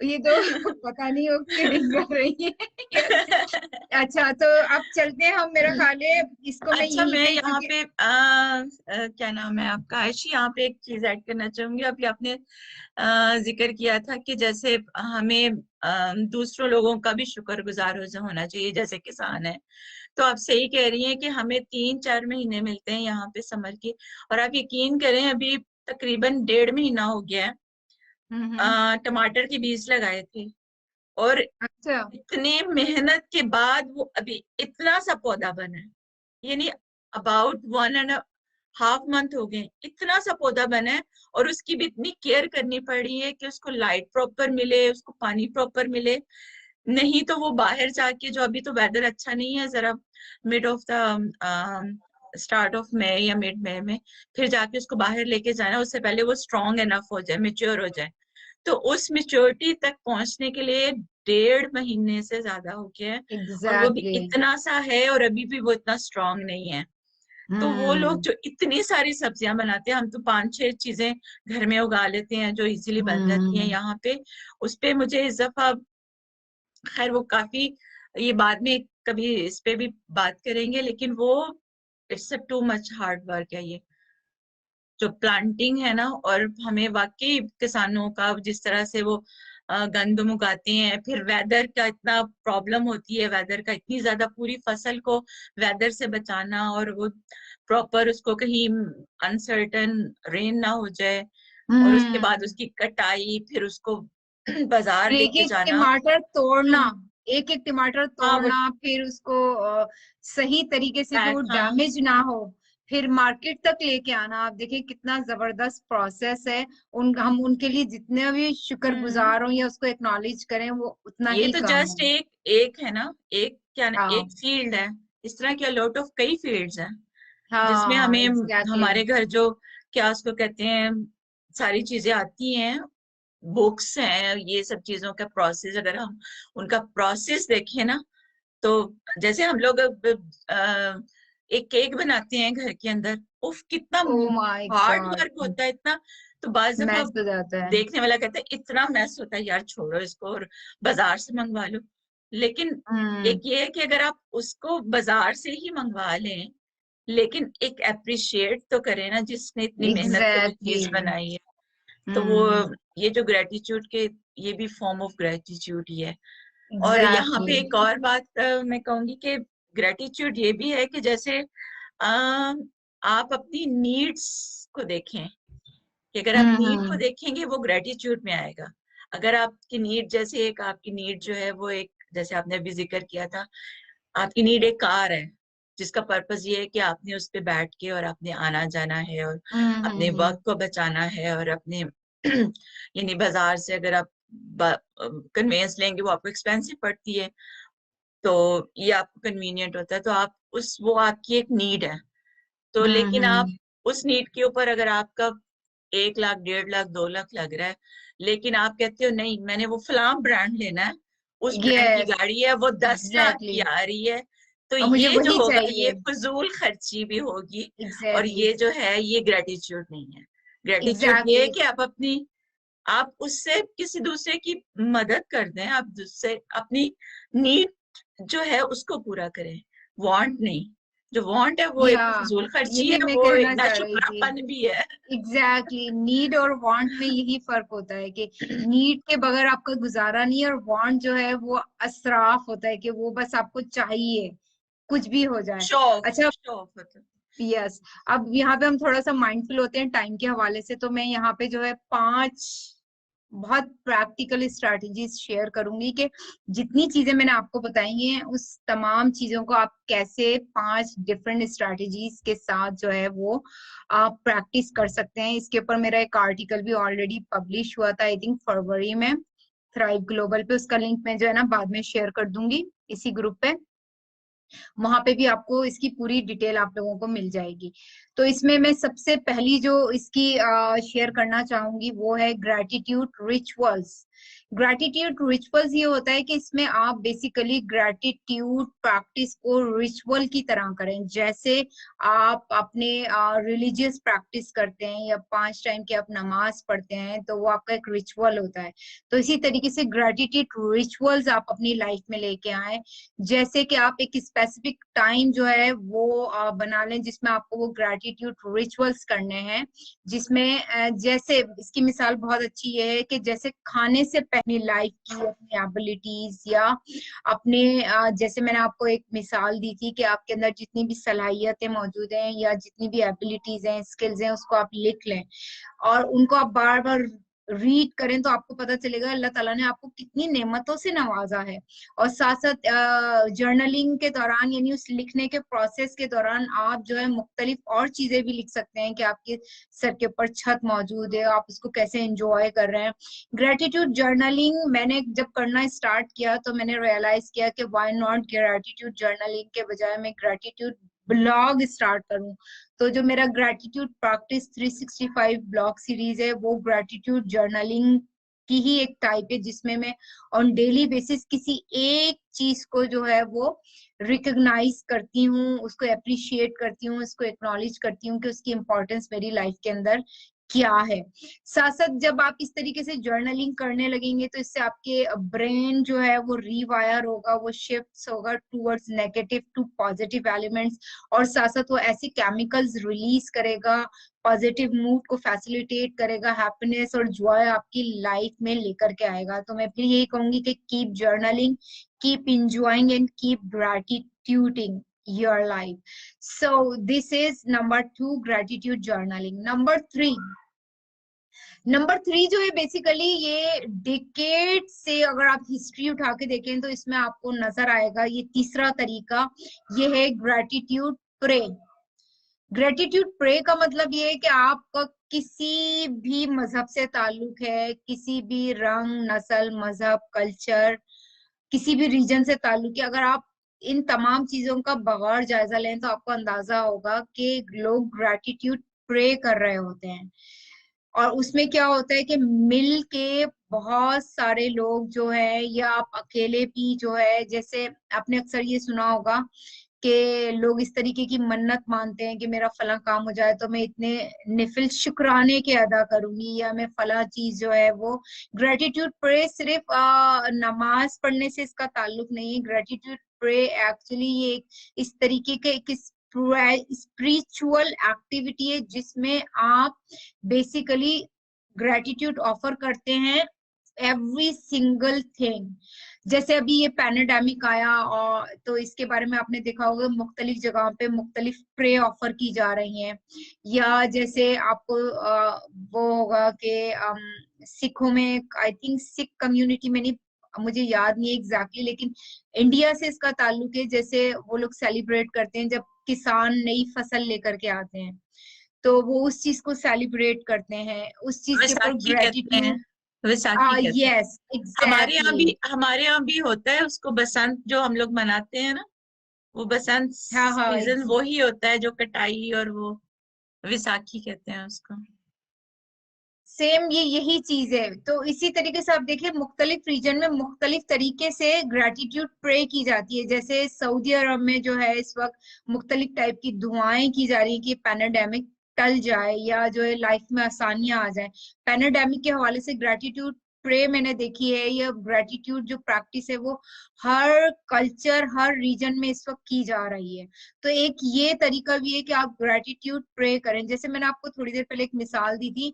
ये तो पता नहीं हो क्यों रिंग कर रही है। Yes. अच्छा, तो अब चलते हैं हम, मेरा ख्याल है इसको मैं अच्छा, यहीं मैं पे, यहाँ क्योंकि पे क्या नाम है आपका, आयशी, यहाँ पे एक चीज ऐड करना चाहूंगी। अभी आपने जिक्र किया था कि जैसे हमें दूसरों लोगों का भी शुक्रगुजार होना चाहिए, जैसे किसान है। तो आप सही कह रही हैं कि हमें 3-4 महीने मिलते हैं यहाँ पे समर के, और आप यकीन करें अभी तकरीबन 1.5 महीना हो गया है। टमाटर के बीज लगाए थे, और अच्छा। इतने मेहनत के बाद वो अभी इतना सा पौधा बना है। यानी अबाउट 1.5 मंथ हो गए, इतना सा पौधा बना है। और उसकी भी इतनी केयर करनी पड़ी है कि उसको लाइट प्रॉपर मिले, उसको पानी प्रॉपर मिले। नहीं तो वो बाहर जाके, जो अभी तो वेदर अच्छा नहीं है जरा, mid of the start of May या मिड मई में, फिर जाके उसको बाहर लेके जाना, उससे पहले वो स्ट्रांग एनफ हो जाए, मेच्योर हो जाए। तो उस मेच्योरिटी तक पहुंचने के लिए 1.5 महीने से ज्यादा हो गया है, और वो भी एग्जैक्टली। इतना सा है, और अभी भी वो इतना स्ट्रांग नहीं है। तो वो लोग हम्म। जो इतनी सारी सब्जियां बनाते हैं, हम तो 5-6 चीजें घर में उगा लेते हैं जो इजीली बन जाती हैं हम्म। यहाँ पे। उस पे मुझे इस दफा, खैर वो काफी, ये बाद में कभी इस पे भी बात करेंगे, लेकिन वो it's a too much hard work है ये जो प्लांटिंग है ना। और हमें वाकई किसानों का, जिस तरह से वो गंदम उगाते हैं, फिर वेदर का इतना प्रॉब्लम होती है, वेदर का इतनी ज्यादा, पूरी फसल को वेदर से बचाना, और वो प्रॉपर उसको कहीं अनसर्टन रेन ना हो जाए, और उसके बाद हम्म। उसकी कटाई, फिर उसको बाजार एक लेके एक जाना। टमाटर तोड़ना, हम्म, एक एक टमाटर हाँ वो तोड़ना, फिर उसको सही तरीके से कि वो पैक, हाँ। डैमेज ना हो, फिर मार्केट तक लेके आना। आप देखिए कितना जबरदस्त प्रोसेस है। हम उनके लिए जितने भी हम्म, शुक्रगुजार हों या उसको एक्नॉलेज करें, वो उतना ये ही तो कम जस्ट है। एक एक है ना, एक क्या ना, हाँ। एक फील्ड है। इस तरह के लॉट ऑफ कई फील्ड्स हैं जिसमें हाँ हमें, एग्जैक्टली। हमारे घर जो, क्या उसको कहते हैं, सारी चीजें आती हैं, बुक्स हैं, ये सब चीजों का प्रोसेस, अगर हम उनका प्रोसेस देखें ना, तो जैसे हम लोग एक केक बनाते हैं घर के अंदर, उफ कितना oh my hard work God, होता है इतना। तो बाज दफा मैस हो जाता है। देखने वाला कहता है इतना मैस होता है यार, छोड़ो इसको और बाजार से मंगवा लो। लेकिन हम्म। एक ये है कि अगर आप उसको बाजार से ही मंगवा लें, लेकिन एक अप्रिशिएट तो करें ना जिसने इतनी मेहनत से वो एग्जैक्टली। चीज बनाई है। तो वो, हम्म। ये जो ग्रेटिट्यूड के, ये भी फॉर्म ऑफ ग्रेटिट्यूड ही है। और यहाँ एग्जैक्टली। पे एक और बात मैं कहूंगी कि ग्रेटिट्यूड ये भी है कि जैसे आप अपनी नीड्स को देखें, कि अगर आप नीड को हम्म। देखेंगे वो ग्रेटिट्यूड में आएगा। अगर आपकी नीड, जैसे एक आपकी नीड जो है वो एक, जैसे आपने अभी जिक्र किया था, आपकी नीड एक कार है, जिसका पर्पस ये है कि आपने उस पे बैठ के और आपने आना जाना है, और अपने हम्म। वक्त को बचाना है, और अपने यानी बाजार से अगर आप कन्वेंस लेंगे वो आपको एक्सपेंसिव पड़ती है, तो ये आपको कन्वीनियंट होता है, तो आप उस, वो आपकी एक नीड है। तो लेकिन आप हम्म। उस नीड के ऊपर, अगर आपका 1 लाख, 1.5 लाख, 2 लाख लग रहा है, लेकिन आप कहते हो नहीं मैंने वो फलाम ब्रांड लेना है, उस ब्रांड की यस गाड़ी है, वो 10 लाख एग्जैक्टली। की आ रही है, तो अब मुझे ये जो वही होगा ये चाहिए। फजूल खर्ची भी होगी। और एग्जैक्टली। ये जो है ये ग्रेटिट्यूड नहीं है। ग्रेटिट्यूड ये है एग्जैक्टली। कि आप अपनी, आप उससे किसी दूसरे की मदद कर दें, आप उससे अपनी नीड जो है उसको पूरा करें, वांट नहीं। जो वांट है वो एक या फजूल खर्ची यही है, मैं वो एक कहना चाह रही थी। नाशुक्रापन भी है। एग्जैक्टली, नीड और वांट में यही फर्क होता है कि नीड के बगैर आपका गुजारा नहीं है, और वांट जो है वो असराफ होता है कि वो बस आपको चाहिए कुछ भी हो जाए। शो ऑफ, अच्छा। शो ऑफ होता है। यस। अब यहाँ पे हम थोड़ा सा माइंडफुल होते हैं टाइम के हवाले से, तो मैं यहाँ पे जो है 5 बहुत प्रैक्टिकल स्ट्रैटेजीज शेयर करूंगी कि जितनी चीजें मैंने आपको बताई हैं उस तमाम चीजों को आप कैसे 5 डिफरेंट स्ट्रैटेजीज के साथ जो है वो आप प्रैक्टिस कर सकते हैं। इसके ऊपर मेरा एक आर्टिकल भी ऑलरेडी पब्लिश हुआ था, आई थिंक फरवरी में, थ्राइव ग्लोबल पे। उसका लिंक मैं जो है ना बाद में शेयर कर दूंगी इसी ग्रुप पे। वहां पे भी आपको इसकी पूरी डिटेल आप लोगों को मिल जाएगी। तो इसमें मैं सबसे पहली जो इसकी शेयर करना चाहूंगी वो है ग्रेटिट्यूड रिचुअल्स। ग्रैटिट्यूड रिचुअल्स ये होता है कि इसमें आप बेसिकली ग्रैटिट्यूड प्रैक्टिस को रिचुअल की तरह करें। जैसे आप अपने रिलीजियस प्रैक्टिस करते हैं या 5 टाइम की आप नमाज पढ़ते हैं, तो वो आपका एक रिचुअल होता है। तो इसी तरीके से ग्रैटिट्यूड रिचुअल्स आप अपनी लाइफ में लेके आए, जैसे कि आप एक स्पेसिफिक टाइम जो है वो बना लें जिसमें आपको वो ग्रैटिट्यूड रिचुअल्स करने हैं। जिसमें जैसे इसकी मिसाल बहुत अच्छी ये है कि जैसे खाने से पहले लाइफ की अपनी एबिलिटीज या अपने जैसे मैंने आपको एक मिसाल दी थी कि आपके अंदर जितनी भी सलाहियतें मौजूद हैं या जितनी भी एबिलिटीज हैं, स्किल्स हैं, उसको आप लिख लें और उनको आप बार बार रीड करें, तो आपको पता चलेगा अल्लाह ताला ने आपको कितनी नेमतों से नवाजा है। और साथ साथ जर्नलिंग के दौरान यानी उस लिखने के प्रोसेस के दौरान आप जो है मुख्तलिफ और चीजें भी लिख सकते हैं कि आपके सर के ऊपर छत मौजूद है, आप उसको कैसे एंजॉय कर रहे हैं। ग्रेटिट्यूड जर्नलिंग मैंने जब करना स्टार्ट किया तो मैंने रियलाइज किया कि व्हाई नॉट ग्रेटिट्यूड जर्नलिंग के बजाय मैं ग्रेटिट्यूड ब्लॉग स्टार्ट करूं। तो जो मेरा ग्रेटिट्यूड प्रैक्टिस 365 ब्लॉग सीरीज है वो ग्रेटिट्यूड जर्नलिंग की ही एक टाइप है, जिसमें मैं ऑन डेली बेसिस किसी एक चीज को जो है वो रिकॉग्नाइज करती हूँ, उसको अप्रिशिएट करती हूँ, उसको एक्नॉलेज करती हूँ कि उसकी इंपॉर्टेंस मेरी लाइफ के अंदर क्या है। साथ साथ जब आप इस तरीके से जर्नलिंग करने लगेंगे तो इससे आपके ब्रेन जो है वो रीवायर होगा, वो शिफ्ट होगा towards negative to positive elements, और साथ साथ वो ऐसे केमिकल्स रिलीज करेगा, पॉजिटिव मूड को फैसिलिटेट करेगा, हैप्पीनेस और जॉय आपकी लाइफ में लेकर के आएगा। तो मैं फिर यही कहूंगी कि keep journaling, keep enjoying and keep gratituding your life. So this is number 2, gratitude journaling. Number 3 जो है बेसिकली ये डिकेड से अगर आप हिस्ट्री उठा के देखें तो इसमें आपको नजर आएगा, ये तीसरा तरीका ये है ग्रेटिट्यूड प्रे। ग्रेटिट्यूड प्रे का मतलब ये है कि आपका किसी भी मजहब से ताल्लुक है, किसी भी रंग, नस्ल, मजहब, कल्चर, किसी भी रीजन से ताल्लुक है, अगर आप इन तमाम चीजों का बगैर जायजा लें तो आपको अंदाजा होगा कि लोग ग्रेटिट्यूड प्रे कर रहे होते हैं। और उसमें क्या होता है कि मिल के बहुत सारे लोग जो है या आप अकेले भी जो है, जैसे आपने अक्सर ये सुना होगा कि लोग इस तरीके की मन्नत मानते हैं कि मेरा फला काम हो जाए तो मैं इतने निफिल शुक्राने के अदा करूंगी या मैं फला चीज जो है वो। ग्रेटिट्यूड प्रे सिर्फ नमाज पढ़ने से इसका ताल्लुक नहीं है। ग्रेटिट्यूड प्रे एक्चुअली ये इस तरीके के एक स्पिरिचुअल एक्टिविटी है जिसमें आप बेसिकली ग्रेटिट्यूड ऑफर करते हैं एवरी सिंगल थिंग। जैसे अभी ये पैंडेमिक आया और तो इसके बारे में आपने देखा होगा मुख्तलिफ जगहों पे मुख्तलिफ प्रे ऑफर की जा रही हैं। या जैसे आपको वो होगा कि सिखों में आई थिंक सिख कम्युनिटी में नहीं, मुझे याद नहीं है एग्जैक्टली, लेकिन इंडिया से इसका ताल्लुक है। जैसे वो लोग सेलिब्रेट करते हैं जब किसान नई फसल लेकर के आते हैं, तो वो उस चीज को सेलिब्रेट करते हैं, उस चीज के ऊपर वैसाखी कहते हैं, ग्रेटिट्यूड। वैसाखी कहते हैं। Yes exactly. हमारे यहाँ भी होता है उसको, बसंत जो हम लोग मनाते हैं ना, वो बसंत हाँ हाँ सीजन वो ही होता है जो कटाई, और वो वैसाखी कहते हैं उसको। सेम ये यही चीज है। तो इसी तरीके से आप देखिए मुख्तलिफ रीजन में मुख्तलिफ तरीके से ग्रेटिट्यूड प्रे की जाती है। जैसे सऊदी अरब में जो है इस वक्त मुख्तलिफ टाइप की दुआएं की जा रही है कि पैंडेमिक टल जाए या जो है लाइफ में आसानियां आ जाए। पैंडेमिक के हवाले से ग्रेटिट्यूड प्रे मैंने देखी है, या ग्रेटिट्यूड जो प्रैक्टिस है वो हर कल्चर हर रीजन में इस वक्त की जा रही है। तो एक ये तरीका भी है कि आप ग्रेटिट्यूड प्रे करें। जैसे मैंने आपको थोड़ी देर पहले एक मिसाल दी थी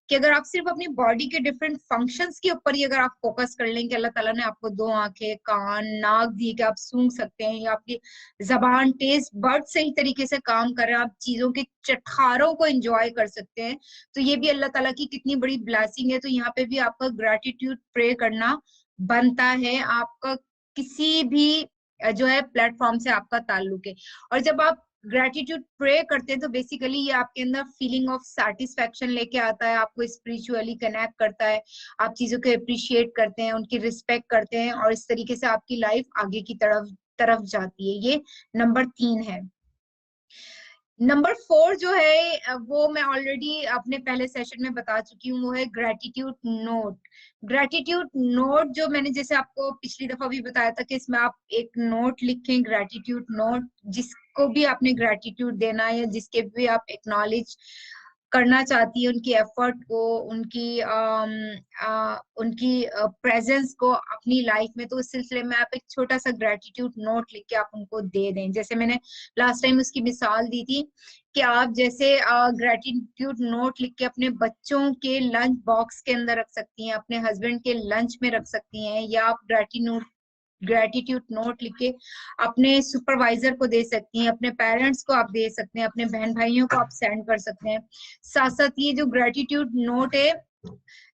कि अगर आप सिर्फ अपनी बॉडी के डिफरेंट फंक्शंस के ऊपर ही अगर आप फोकस कर लें कि अल्लाह ताला ने आपको 2 आंखें, कान, नाक दिए कि आप सूंघ सकते हैं, या आपकी जबान, टेस्ट बर्ड सही तरीके से काम कर रहे हैं, आप चीजों के चटखारों को एंजॉय कर सकते हैं, तो ये भी अल्लाह ताला की कितनी बड़ी ब्लेसिंग है। तो यहाँ पे भी आपका ग्रेटिट्यूड प्रे करना बनता है। आपका किसी भी जो है प्लेटफॉर्म से आपका ताल्लुक है, और जब आप ग्रेटिट्यूड प्रे करते हैं तो बेसिकली ये आपके अंदर फीलिंग ऑफ सेटिस्फेक्शन लेके आता है, आपको स्पिरिचुअली कनेक्ट करता है, आप चीजों को अप्रिशिएट करते हैं, उनकी रिस्पेक्ट करते हैं, और इस तरीके से आपकी लाइफ आगे की तरफ तरफ जाती है। ये नंबर 3 है। नंबर 4 जो है वो मैं ऑलरेडी अपने पहले सेशन में बता चुकी हूँ, वो है ग्रेटिट्यूड नोट। ग्रेटिट्यूड नोट जो मैंने जैसे आपको पिछली दफा भी बताया था कि इसमें आप एक नोट लिखें, ग्रेटिट्यूड नोट, जिसको भी आपने ग्रेटिट्यूड देना है या जिसके भी आप एक्नॉलेज करना चाहती है उनकी एफर्ट को, उनकी प्रेजेंस को अपनी लाइफ में, तो उस सिलसिले में आप एक छोटा सा ग्रेटिट्यूड नोट लिख के आप उनको दे दें। जैसे मैंने लास्ट टाइम उसकी मिसाल दी थी कि आप जैसे ग्रेटिट्यूड नोट लिख के अपने बच्चों के लंच बॉक्स के अंदर रख सकती हैं, अपने हस्बैंड के लंच में रख सकती हैं, या आप ग्रेटिट्यूड नोट लिख के अपने सुपरवाइजर को दे सकती हैं, अपने पेरेंट्स को आप दे सकते हैं, अपने बहन भाइयों को आप सेंड कर सकते हैं। साथ साथ ये जो ग्रेटिट्यूड नोट है,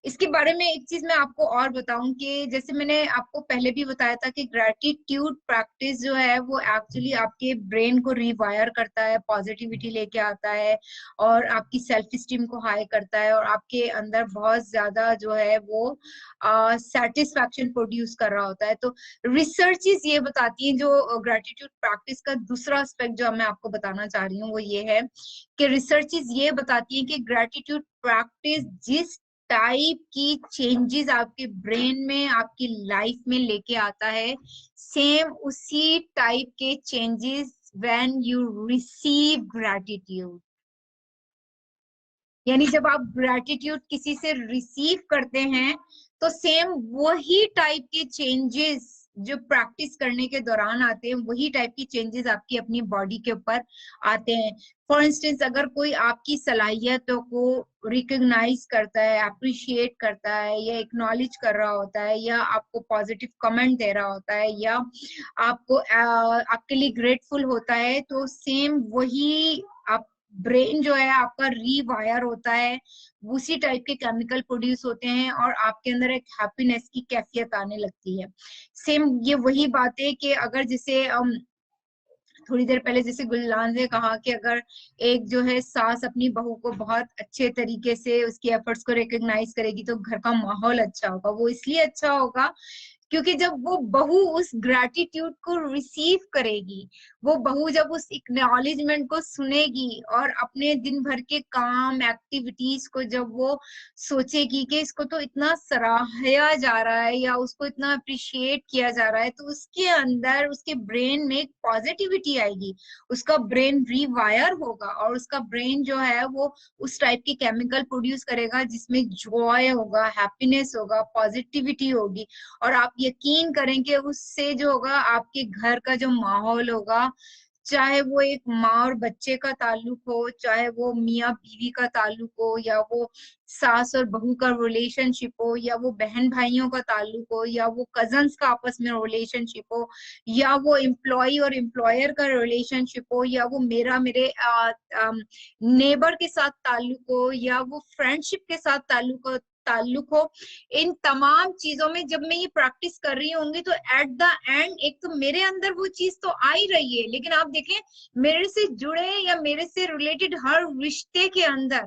इसके बारे में एक चीज मैं आपको और बताऊं कि जैसे मैंने आपको पहले भी बताया था कि ग्रेटिट्यूड प्रैक्टिस जो है वो एक्चुअली आपके ब्रेन को रिवायर करता है, पॉजिटिविटी लेके आता है, और आपकी सेल्फ स्टीम को हाई करता है, और आपके अंदर बहुत ज्यादा जो है वो सेटिस्फैक्शन प्रोड्यूस कर रहा होता है। तो रिसर्चेस ये बताती हैं, जो ग्रेटिट्यूड प्रैक्टिस का दूसरा एस्पेक्ट जो मैं आपको बताना चाह रही हूँ वो ये है कि रिसर्चेस ये बताती हैं कि ग्रेटिट्यूड प्रैक्टिस जिस टाइप की चेंजेस आपके ब्रेन में, आपकी लाइफ में लेके आता है, सेम उसी टाइप के changes when you receive gratitude. यानी जब आप ग्रेटिट्यूड किसी से रिसीव करते हैं तो सेम वही टाइप के चेंजेस जो प्रैक्टिस करने के दौरान आते हैं, वही टाइप की चेंजेस आपकी अपनी बॉडी के ऊपर आते हैं। फॉर इंस्टेंस, अगर कोई आपकी सलाहियतों को रिकॉग्नाइज करता है, अप्रिशिएट करता है, या एक्नॉलेज कर रहा होता है, या आपको पॉजिटिव कमेंट दे रहा होता है, या आपको आपके लिए ग्रेटफुल होता है, तो सेम वही आप ब्रेन जो है आपका रीवायर होता है, उसी टाइप के केमिकल प्रोड्यूस होते हैं, और आपके अंदर एक हैप्पीनेस की कैफियत आने लगती है। सेम ये वही बात है कि अगर जैसे थोड़ी देर पहले जैसे गुलनाज ने कहा कि अगर एक जो है सास अपनी बहू को बहुत अच्छे तरीके से उसकी एफर्ट्स को रिकॉग्नाइज करेगी तो घर का माहौल अच्छा होगा। वो इसलिए अच्छा होगा क्योंकि जब वो बहू उस ग्रेटिट्यूड को रिसीव करेगी, वो बहू जब उस एक्नॉलेजमेंट को सुनेगी और अपने दिन भर के काम एक्टिविटीज को जब वो सोचेगी कि इसको तो इतना सराहा जा रहा है या उसको इतना अप्रिशिएट किया जा रहा है, तो उसके अंदर, उसके ब्रेन में एक पॉजिटिविटी आएगी, उसका ब्रेन रीवायर होगा, और उसका ब्रेन जो है वो उस टाइप की केमिकल प्रोड्यूस करेगा जिसमें जॉय होगा, हैप्पीनेस होगा, पॉजिटिविटी होगी। और आप यकीन करेंगे उससे जो होगा आपके घर का जो माहौल होगा, चाहे वो एक माँ और बच्चे का ताल्लुक हो, चाहे वो मियाँ बीवी का ताल्लुक हो, या वो सास और बहू का रिलेशनशिप हो, या वो बहन भाइयों का ताल्लुक हो, या वो कजन्स का आपस में रिलेशनशिप हो, या वो एम्प्लॉय और एम्प्लॉयर का रिलेशनशिप हो, या वो मेरे नेबर के साथ ताल्लुक हो, या वो फ्रेंडशिप के साथ ताल्लुक हो। इन तमाम चीजों में जब मैं ये प्रैक्टिस कर रही होंगी तो एट द एंड एक तो मेरे अंदर वो चीज तो आ ही रही है, लेकिन आप देखें मेरे से जुड़े या मेरे से रिलेटेड हर रिश्ते के अंदर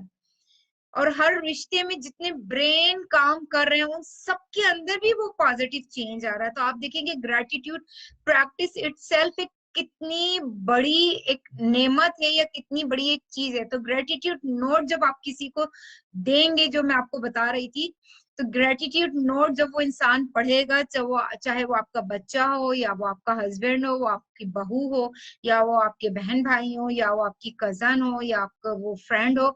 और हर रिश्ते में जितने ब्रेन काम कर रहे हैं उन सबके अंदर भी वो पॉजिटिव चेंज आ रहा है। तो आप देखेंगे ग्रेटिट्यूड प्रैक्टिस इटसेल्फ एक कितनी बड़ी एक नेमत है या कितनी बड़ी एक चीज है। तो ग्रेटिट्यूड नोट जब आप किसी को देंगे, जो मैं आपको बता रही थी, तो ग्रेटिट्यूड नोट जब वो इंसान पढ़ेगा, चाहे वो आपका बच्चा हो, या वो आपका हस्बैंड हो, वो आपकी बहू हो, या वो आपके बहन भाई हो, या वो आपकी कजन हो, या आपका वो फ्रेंड हो,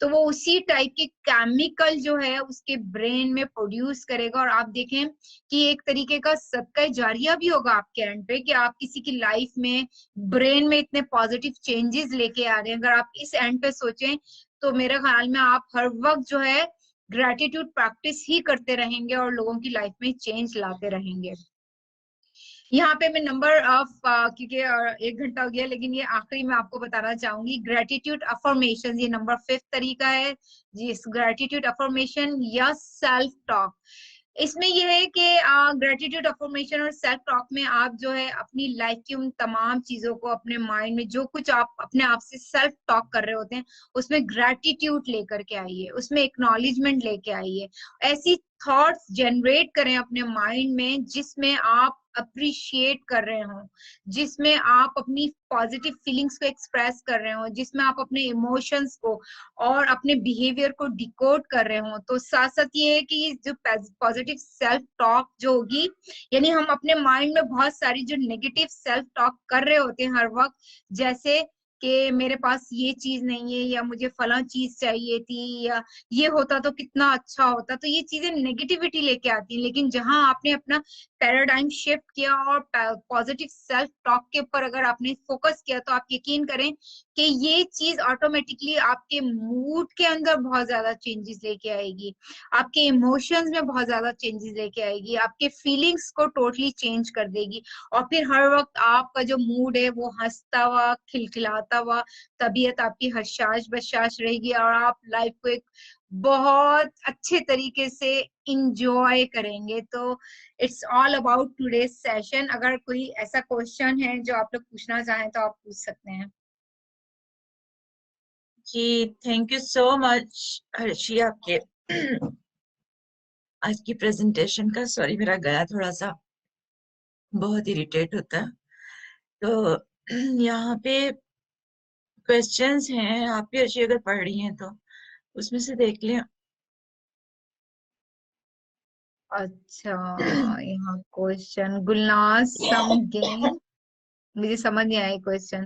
तो वो उसी टाइप के केमिकल जो है उसके ब्रेन में प्रोड्यूस करेगा। और आप देखें कि एक तरीके का सदका जारिया भी होगा आपके एंड पे, कि आप किसी की लाइफ में ब्रेन में इतने पॉजिटिव चेंजेस लेके आ रहे हैं। अगर आप इस एंड पे सोचें तो मेरे ख्याल में आप हर वक्त जो है ग्रेटिट्यूड प्रैक्टिस ही करते रहेंगे और लोगों की लाइफ में चेंज लाते रहेंगे। यहाँ पे मैं नंबर ऑफ, क्योंकि 1 घंटा हो गया, लेकिन ये आखिरी में आपको बताना चाहूंगी ग्रेटिट्यूड अफर्मेशन, ये नंबर 5th तरीका है जी, ग्रेटिट्यूड अफर्मेशन या सेल्फ टॉक। इसमें यह है कि ग्रेटिट्यूड अफर्मेशन और सेल्फ टॉक में आप जो है अपनी लाइफ की उन तमाम चीजों को, अपने माइंड में जो कुछ आप अपने आप से सेल्फ टॉक कर रहे होते हैं उसमें ग्रेटिट्यूड लेकर के आइए, उसमें एक्नॉलेजमेंट लेके आइए। ऐसी थॉट्स जनरेट करें अपने माइंड में जिसमें आप अप्रिशिएट कर रहे हो, जिसमें आप अपनी पॉजिटिव फीलिंग्स को एक्सप्रेस कर रहे हो, जिसमें आप अपने इमोशंस को और अपने बिहेवियर को डिकोड कर रहे हो, तो साथ साथ ये है कि जो पॉजिटिव सेल्फ टॉक जो होगी, यानी हम अपने माइंड में बहुत सारी जो नेगेटिव सेल्फ टॉक कर रहे होते हैं हर वक्त, जैसे कि मेरे पास ये चीज नहीं है, या मुझे फला चीज चाहिए थी, या ये होता तो कितना अच्छा होता, तो ये चीजें नेगेटिविटी लेके आती हैं। लेकिन जहां आपने अपना पैराडाइम शिफ्ट किया और पॉजिटिव सेल्फ टॉक के ऊपर अगर आपने फोकस किया, तो आप यकीन करें कि ये चीज ऑटोमेटिकली आपके मूड के अंदर बहुत ज्यादा चेंजेस लेके आएगी, आपके इमोशंस में बहुत ज्यादा चेंजेस लेके आएगी, आपके फीलिंग्स को टोटली चेंज कर देगी। और फिर हर वक्त आपका जो मूड है वो हंसता हुआ, खिलखिलाता हुआ, तबीयत आपकी हशाश बशाश रहेगी, और आप लाइफ को एक बहुत अच्छे तरीके से इंजॉय करेंगे। तो it's all about today session. अगर कोई ऐसा क्वेश्चन है जो आप लोग पूछना चाहें तो आप पूछ सकते हैं। जी, thank you so much Harshi आपके आज की प्रेजेंटेशन का। सॉरी, मेरा गला थोड़ा सा बहुत इरिटेट होता है। तो यहाँ पे क्वेश्चंस हैं, आप भी हर्षी अगर पढ़ रही हैं तो उसमें से देख लें। अच्छा, यहाँ क्वेश्चन गुलनाज सम गेम, मुझे समझ नहीं आया question.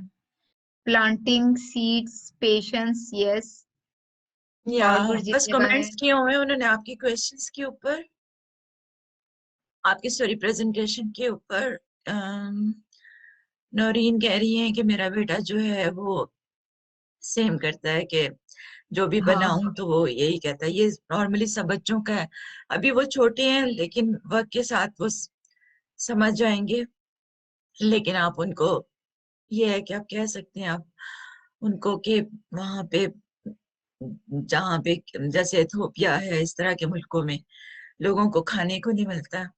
Planting seeds patience, yes. या और गुरजीत बस ने कहा है कमेंट्स किए हुए हैं उन्होंने आपके क्वेश्चंस के ऊपर, आपकी सॉरी प्रेजेंटेशन के ऊपर। नौरीन कह रही है कि मेरा बेटा जो है वो सेम करता है कि जो भी बनाऊं हाँ। तो वो यही कहता है। ये नॉर्मली सब बच्चों का है। अभी वो छोटे हैं लेकिन वक्त के साथ वो समझ जाएंगे। लेकिन आप उनको, ये है कि आप कह सकते हैं आप उनको कि वहां पे जहाँ पे जैसे इथोपिया है, इस तरह के मुल्कों में लोगों को खाने को नहीं मिलता।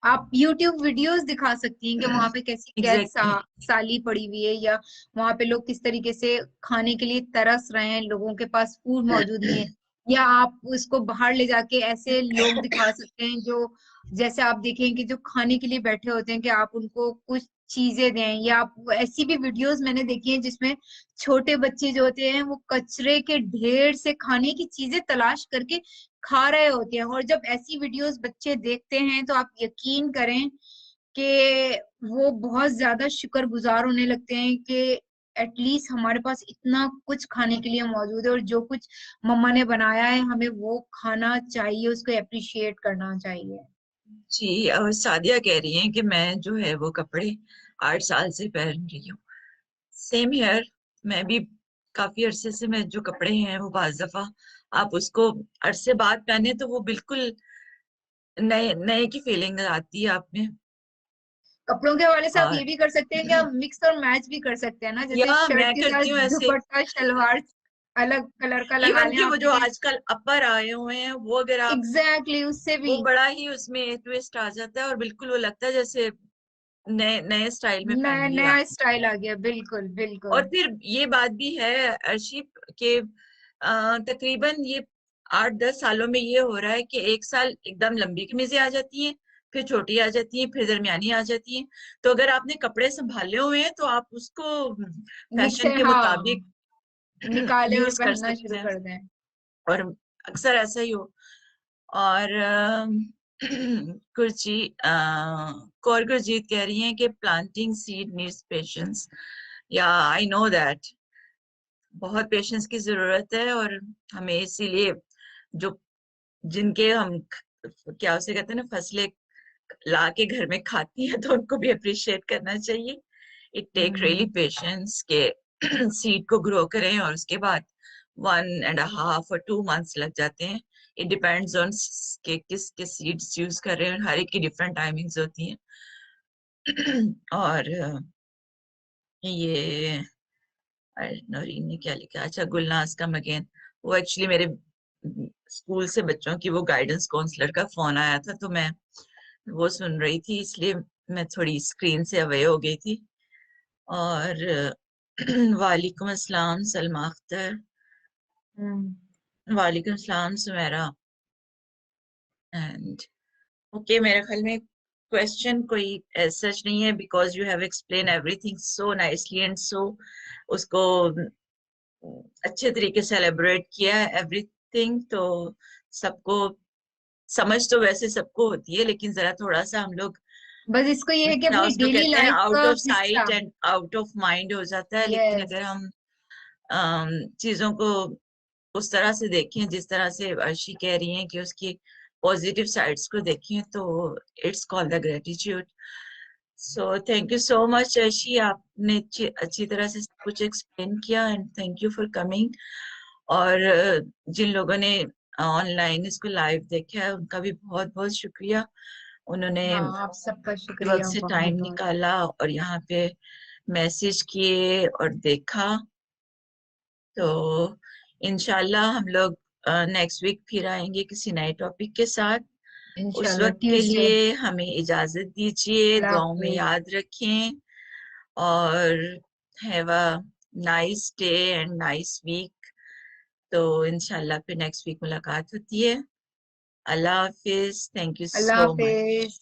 आप YouTube वीडियोस दिखा सकती हैं कि वहां पे कैसी कैद एग्जैक्टली। साली पड़ी हुई है, या वहां पे लोग किस तरीके से खाने के लिए तरस रहे हैं, लोगों के पास फूड मौजूद नहीं है। या आप उसको बाहर ले जाके ऐसे लोग दिखा सकते हैं जो, जैसे आप देखें कि जो खाने के लिए बैठे होते हैं, कि आप उनको कुछ चीजें दें। या आप ऐसी भी वीडियोस मैंने देखी हैं जिसमें छोटे बच्चे जो होते हैं वो कचरे के ढेर से खाने की चीजें तलाश करके खा रहे होते हैं। और जब ऐसी वीडियोस बच्चे देखते हैं तो आप यकीन करें कि वो बहुत ज्यादा शुक्रगुजार होने लगते हैं कि एटलीस्ट हमारे पास इतना कुछ खाने के लिए मौजूद है, और जो कुछ मम्मा ने बनाया है हमें वो खाना चाहिए, उसको अप्रिशिएट करना चाहिए। जी, और सादिया कह रही हैं कि मैं जो है वो कपड़े 8 साल से पहन रही हूँ। Same here. मैं भी काफी अरसे से, मैं जो कपड़े हैं वो बाज दफा आप उसको अरसे बाद पहने तो वो बिल्कुल नए नए की फीलिंग आती है आप में। कपड़ों के हवाले से आप और ये भी कर सकते हैं कि आप मिक्स और मैच भी कर सकते हैं ना, जैसे या शर्ट मैं के करती साथ हूँ ऐसे। दुपट्टा शलवार अलग कलर का लगा इवन लें कि वो जो आपने। आजकल अपर आए हुए हैं वो अगर आप, एग्जैक्टली उससे भी वो बड़ा ही उसमें ट्विस्ट आ जाता है और बिल्कुल वो लगता है जैसे नए नए स्टाइल में पहन नया लिया नया आपने। स्टाइल आ गया, बिल्कुल और बिल्कुल। फिर ये बात भी है अर्शिप के तकरीबन ये 8-10 सालों में ये हो रहा है कि एक साल एकदम लंबी कमीजें आ जाती हैं, फिर छोटी आ जाती हैं, फिर दरमियानी आ जाती हैं। तो अगर आपने कपड़े संभाले हुए हैं तो आप उसको मिक्स फैशन है, के हाँ, मुताबिक निकाले और यूज कर पहनना सकते शुरू हैं। कर दें। और अक्सर ऐसा ही हो। और गुरजी कौर गुरजीत कह रही हैं कि प्लांटिंग सीड नीड्स पेशेंस। या आई नो दैट बहुत पेशेंस की जरूरत है। और हमें इसीलिए जो जिनके हम क्या उसे कहते हैं ना, फसलें ला के घर में खाती हैं तो उनको भी अप्रिशिएट करना चाहिए। It take really hmm. Patience के सीड को ग्रो करें और उसके बाद 1.5 और 2 मंथ्स लग जाते हैं। इट डिपेंड्स ऑन के किस किस सीड्स यूज कर रहे हैं, हर एक की डिफरेंट टाइमिंग्स होती हैं। और ये नौरीन ने क्या लिखा, अच्छा गुलनाज का मगेन, वो एक्चुअली मेरे स्कूल से बच्चों की वो गाइडेंस काउंसलर का फोन आया था तो मैं वो सुन रही थी, इसलिए मैं थोड़ी स्क्रीन से अवे हो गई थी। और वालेकुम अस्सलाम सलमा अख्तर। हम्म। वालेकुम अस्सलाम सुमेरा। एंड ओके, मेरे ख्याल में क्वेश्चन कोई सच नहीं है, because you have explain everything so nicely and so उसको अच्छे तरीके से एलेबोरेट किया है एवरीथिंग। तो सबको समझ तो वैसे सबको होती है, लेकिन जरा थोड़ा सा हम लोग बस इसको ये है कि क्या अपनी उसको डेली कहते हैं, लाइफ का आउट ऑफ हिस्सा। Site and out of mind हो जाता है। लेकिन यस। अगर हम चीजों को उस तरह से देखें जिस तरह से अर्शी कह रही हैं कि उसकी पॉजिटिव साइड्स को देखें, तो it's called the gratitude. So thank you so much Arshi, आपने अच्छी तरह से सब कुछ एक्सप्लेन किया, and thank you for coming. और जिन लोगों ने ऑनलाइन इसको लाइव देखा है उनका भी बहुत बहुत शुक्रिया। उन्होंने हाँ, आप सबका वक्त शुक्रिया से बहुत टाइम बहुत। निकाला और यहाँ पे मैसेज किए और देखा। तो इंशाल्लाह हम लोग नेक्स्ट वीक फिर आएंगे किसी नए टॉपिक के साथ। उस इंशाल्लाह वक्त के ट्यूसडे। लिए हमें इजाजत दीजिए, अल्लाह दुआओं में हाफिज। याद रखें, और have a nice day and nice week. तो इंशाल्लाह फिर नेक्स्ट वीक मुलाकात होती है। अल्लाह हाफिज, थैंक यू अल्लाह सो मच। हाफिज।